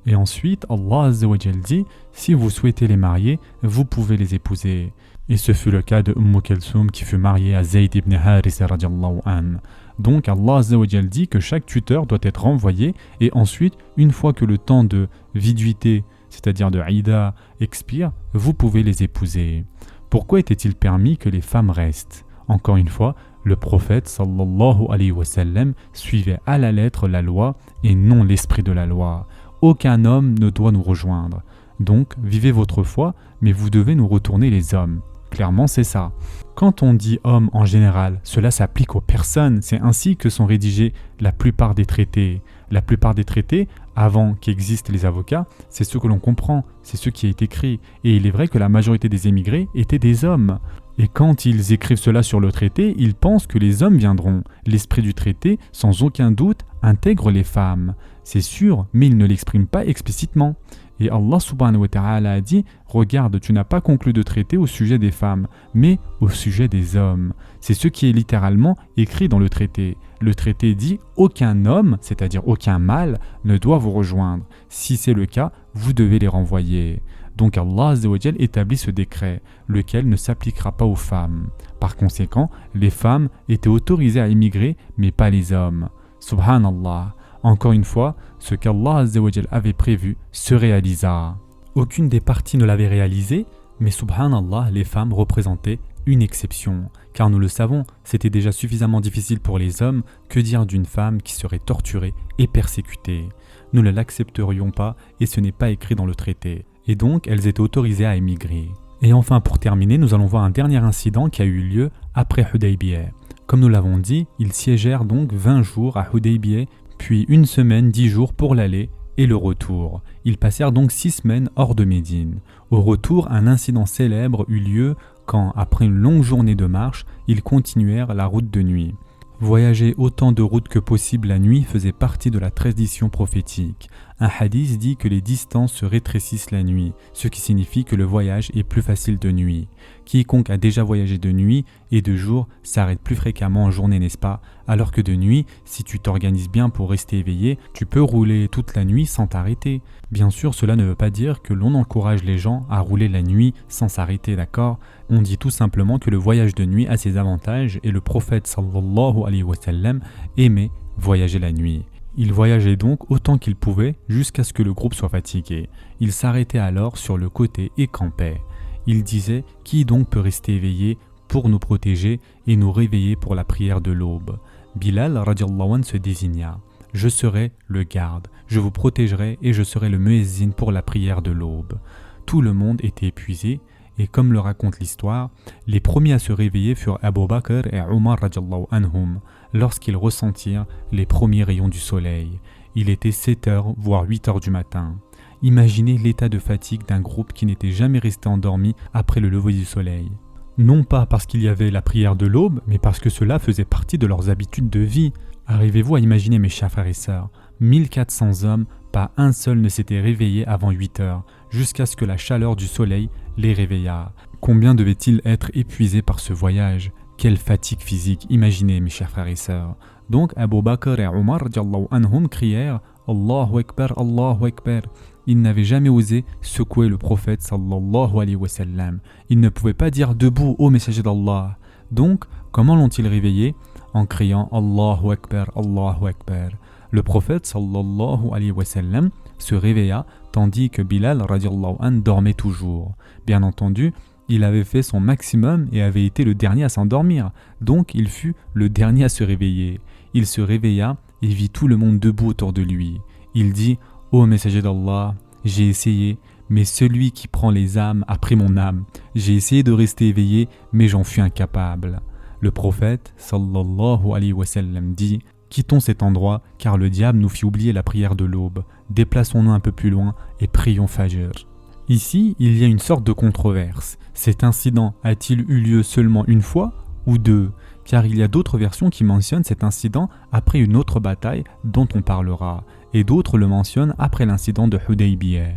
Et ensuite, Allah Azza wa Jal dit, si vous souhaitez les marier, vous pouvez les épouser. Et ce fut le cas de Kalsoum qui fut mariée à Zayd ibn Harisa radiallahu anhu. Donc Allah Azza wa Jal dit que chaque tuteur doit être renvoyé, et ensuite, une fois que le temps de viduité, c'est-à-dire de Aïda, expire, vous pouvez les épouser. Pourquoi était-il permis que les femmes restent? Encore une fois, le prophète sallallahu alayhi wa sallam suivait à la lettre la loi et non l'esprit de la loi. Aucun homme ne doit nous rejoindre. Donc, vivez votre foi, mais vous devez nous retourner les hommes. Clairement, c'est ça. Quand on dit homme en général, cela s'applique aux personnes. C'est ainsi que sont rédigés la plupart des traités. La plupart des traités, avant qu'existent les avocats, c'est ce que l'on comprend, c'est ce qui est écrit. Et il est vrai que la majorité des émigrés étaient des hommes. Et quand ils écrivent cela sur le traité, ils pensent que les hommes viendront. L'esprit du traité, sans aucun doute, intègre les femmes. C'est sûr, mais ils ne l'expriment pas explicitement. Et Allah subhanahu wa ta'ala a dit « Regarde, tu n'as pas conclu de traité au sujet des femmes, mais au sujet des hommes. » C'est ce qui est littéralement écrit dans le traité. Le traité dit « Aucun homme, c'est-à-dire aucun mâle, ne doit vous rejoindre. Si c'est le cas, vous devez les renvoyer. » Donc Allah Azza wa Jal établit ce décret, lequel ne s'appliquera pas aux femmes. Par conséquent, les femmes étaient autorisées à immigrer, mais pas les hommes. Subhanallah. Encore une fois, ce qu'Allah Azza wa Jal avait prévu se réalisa. Aucune des parties ne l'avait réalisé, mais subhanallah, les femmes représentaient une exception. Car nous le savons, c'était déjà suffisamment difficile pour les hommes, que dire d'une femme qui serait torturée et persécutée. Nous ne l'accepterions pas et ce n'est pas écrit dans le traité. Et donc, elles étaient autorisées à émigrer. Et enfin, pour terminer, nous allons voir un dernier incident qui a eu lieu après Hudaybiyah. Comme nous l'avons dit, ils siégèrent donc 20 jours à Hudaybiyah, puis 1 semaine, 10 jours pour l'aller et le retour. Ils passèrent donc 6 semaines hors de Médine. Au retour, un incident célèbre eut lieu quand, après une longue journée de marche, ils continuèrent la route de nuit. Voyager autant de routes que possible la nuit faisait partie de la tradition prophétique. Un hadith dit que les distances se rétrécissent la nuit, ce qui signifie que le voyage est plus facile de nuit. Quiconque a déjà voyagé de nuit et de jour s'arrête plus fréquemment en journée, n'est-ce pas? Alors que de nuit, si tu t'organises bien pour rester éveillé, tu peux rouler toute la nuit sans t'arrêter. Bien sûr, cela ne veut pas dire que l'on encourage les gens à rouler la nuit sans s'arrêter, d'accord? On dit tout simplement que le voyage de nuit a ses avantages et le prophète sallallahu alayhi wa sallam aimait voyager la nuit. Il voyageait donc autant qu'il pouvait jusqu'à ce que le groupe soit fatigué. Il s'arrêtait alors sur le côté et campait. Il disait « Qui donc peut rester éveillé pour nous protéger et nous réveiller pour la prière de l'aube ?» Bilal radiallahu anhu se désigna « Je serai le garde, je vous protégerai et je serai le muezzin pour la prière de l'aube. » Tout le monde était épuisé et comme le raconte l'histoire, les premiers à se réveiller furent Abu Bakr et Omar radiallahu anhum lorsqu'ils ressentirent les premiers rayons du soleil. Il était 7h voire 8h du matin. Imaginez l'état de fatigue d'un groupe qui n'était jamais resté endormi après le lever du soleil. Non pas parce qu'il y avait la prière de l'aube, mais parce que cela faisait partie de leurs habitudes de vie. Arrivez-vous à imaginer, mes chers frères et sœurs, 1400 hommes, pas un seul ne s'était réveillé avant 8h, jusqu'à ce que la chaleur du soleil les réveillât. Combien devaient-ils être épuisés par ce voyage? Quelle fatigue physique, imaginez mes chers frères et sœurs. Donc Abu Bakr et Omar radiallahu anhum crièrent Allahu Akbar, Allahu Akbar. Ils n'avaient jamais osé secouer le prophète sallallahu alayhi wa sallam. Ils ne pouvaient pas dire debout ô messager d'Allah. Donc comment l'ont-ils réveillé? En criant Allahu Akbar, Allahu Akbar. Le prophète sallallahu alayhi wa sallam se réveilla tandis que Bilal radiallahu anhu dormait toujours. Bien entendu, il avait fait son maximum et avait été le dernier à s'endormir, donc il fut le dernier à se réveiller. Il se réveilla et vit tout le monde debout autour de lui. Il dit « Ô messager d'Allah, j'ai essayé, mais celui qui prend les âmes a pris mon âme. J'ai essayé de rester éveillé, mais j'en fus incapable. » Le prophète sallallahu alayhi wa sallam dit « Quittons cet endroit, car le diable nous fit oublier la prière de l'aube. Déplaçons-nous un peu plus loin et prions Fajr. » Ici, il y a une sorte de controverse. Cet incident a-t-il eu lieu seulement une fois ou deux? Car il y a d'autres versions qui mentionnent cet incident après une autre bataille dont on parlera, et d'autres le mentionnent après l'incident de Hudaybiyah.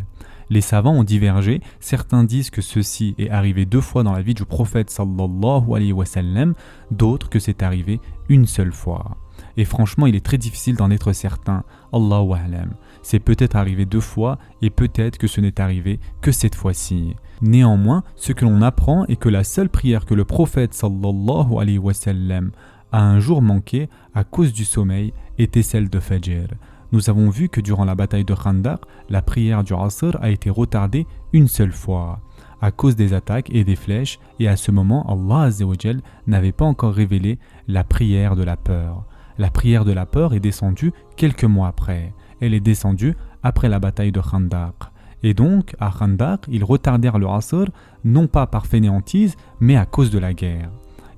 Les savants ont divergé, certains disent que ceci est arrivé 2 fois dans la vie du prophète sallallahu alayhi wa sallam, d'autres que c'est arrivé une seule fois. Et franchement, il est très difficile d'en être certain, Allahu a'lam. C'est peut-être arrivé 2 fois et peut-être que ce n'est arrivé que cette fois-ci. Néanmoins, ce que l'on apprend est que la seule prière que le prophète sallallahu alayhi wa sallam a un jour manqué à cause du sommeil était celle de Fajr. Nous avons vu que durant la bataille de Khandaq, la prière du Asr a été retardée une seule fois à cause des attaques et des flèches, et à ce moment, Allah Azza wa Jal n'avait pas encore révélé la prière de la peur. La prière de la peur est descendue quelques mois après. Elle est descendue après la bataille de Khandaq. Et donc, à Khandaq, ils retardèrent le Asr, non pas par fainéantise, mais à cause de la guerre.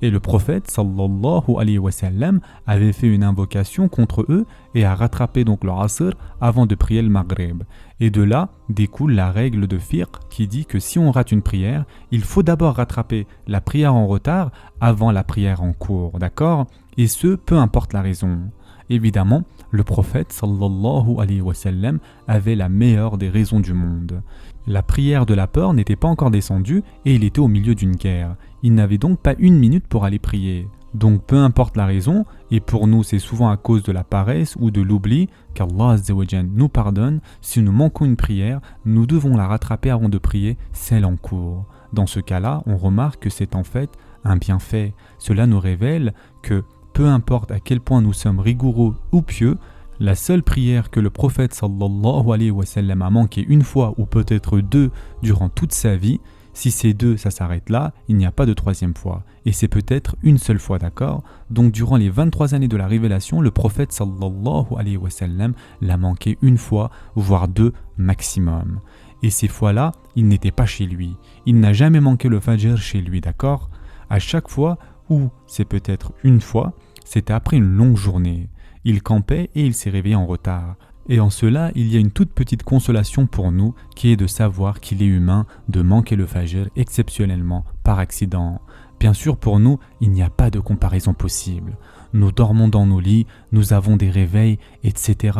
Et le prophète, sallallahu alayhi wa sallam, avait fait une invocation contre eux et a rattrapé donc le Asr avant de prier le Maghrib. Et de là découle la règle de fiqh qui dit que si on rate une prière, il faut d'abord rattraper la prière en retard avant la prière en cours, d'accord? Et ce, peu importe la raison. Évidemment, le prophète sallallahu alayhi wa sallam avait la meilleure des raisons du monde. La prière de la peur n'était pas encore descendue et il était au milieu d'une guerre. Il n'avait donc pas 1 minute pour aller prier. Donc peu importe la raison, et pour nous c'est souvent à cause de la paresse ou de l'oubli qu'Allah Azza wa Jal nous pardonne, si nous manquons une prière, nous devons la rattraper avant de prier celle en cours. Dans ce cas-là, on remarque que c'est en fait un bienfait. Cela nous révèle que peu importe à quel point nous sommes rigoureux ou pieux, la seule prière que le prophète sallallahu alayhi wa sallam a manqué une fois ou peut-être 2 durant toute sa vie, si c'est 2, ça s'arrête là, il n'y a pas de 3e fois. Et c'est peut-être une seule fois, d'accord? Donc durant les 23 années de la révélation, le prophète sallallahu alayhi wa sallam l'a manqué 1 fois, voire 2 maximum. Et ces fois-là, il n'était pas chez lui. Il n'a jamais manqué le Fajr chez lui, d'accord? À chaque fois, ou c'est peut-être 1 fois, c'était après une longue journée. Il campait et il s'est réveillé en retard. Et en cela, il y a une toute petite consolation pour nous qui est de savoir qu'il est humain de manquer le Fajr exceptionnellement par accident. Bien sûr, pour nous, il n'y a pas de comparaison possible. Nous dormons dans nos lits, nous avons des réveils, etc.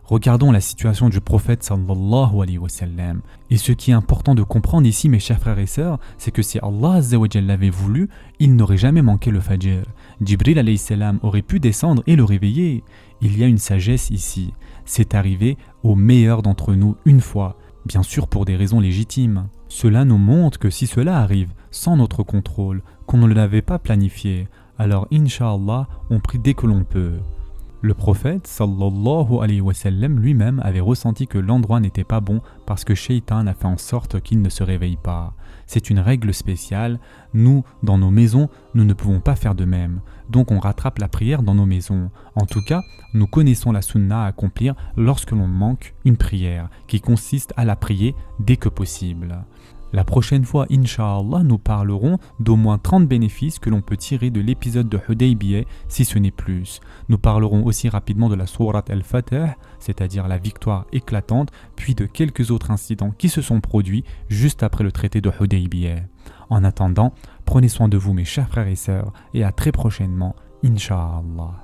Regardons la situation du prophète sallallahu alayhi wa sallam. Et ce qui est important de comprendre ici, mes chers frères et sœurs, c'est que si Allah Azza wa Jal l'avait voulu, il n'aurait jamais manqué le Fajr. Jibril alayhi salam aurait pu descendre et le réveiller. Il y a une sagesse ici. C'est arrivé au meilleur d'entre nous 1 fois, bien sûr pour des raisons légitimes. Cela nous montre que si cela arrive sans notre contrôle, qu'on ne l'avait pas planifié, alors Inch'Allah, on prie dès que l'on peut. Le prophète sallallahu alayhi wa sallam lui-même avait ressenti que l'endroit n'était pas bon parce que Shaitan a fait en sorte qu'il ne se réveille pas. C'est une règle spéciale. Nous, dans nos maisons, nous ne pouvons pas faire de même. Donc on rattrape la prière dans nos maisons. En tout cas, nous connaissons la sunna à accomplir lorsque l'on manque une prière, qui consiste à la prier dès que possible. La prochaine fois, Inch'Allah, nous parlerons d'au moins 30 bénéfices que l'on peut tirer de l'épisode de Hudaybiyah, si ce n'est plus. Nous parlerons aussi rapidement de la sourate Al-Fatah, c'est-à-dire la victoire éclatante, puis de quelques autres incidents qui se sont produits juste après le traité de Hudaybiyah. En attendant, prenez soin de vous mes chers frères et sœurs, et à très prochainement, Inch'Allah.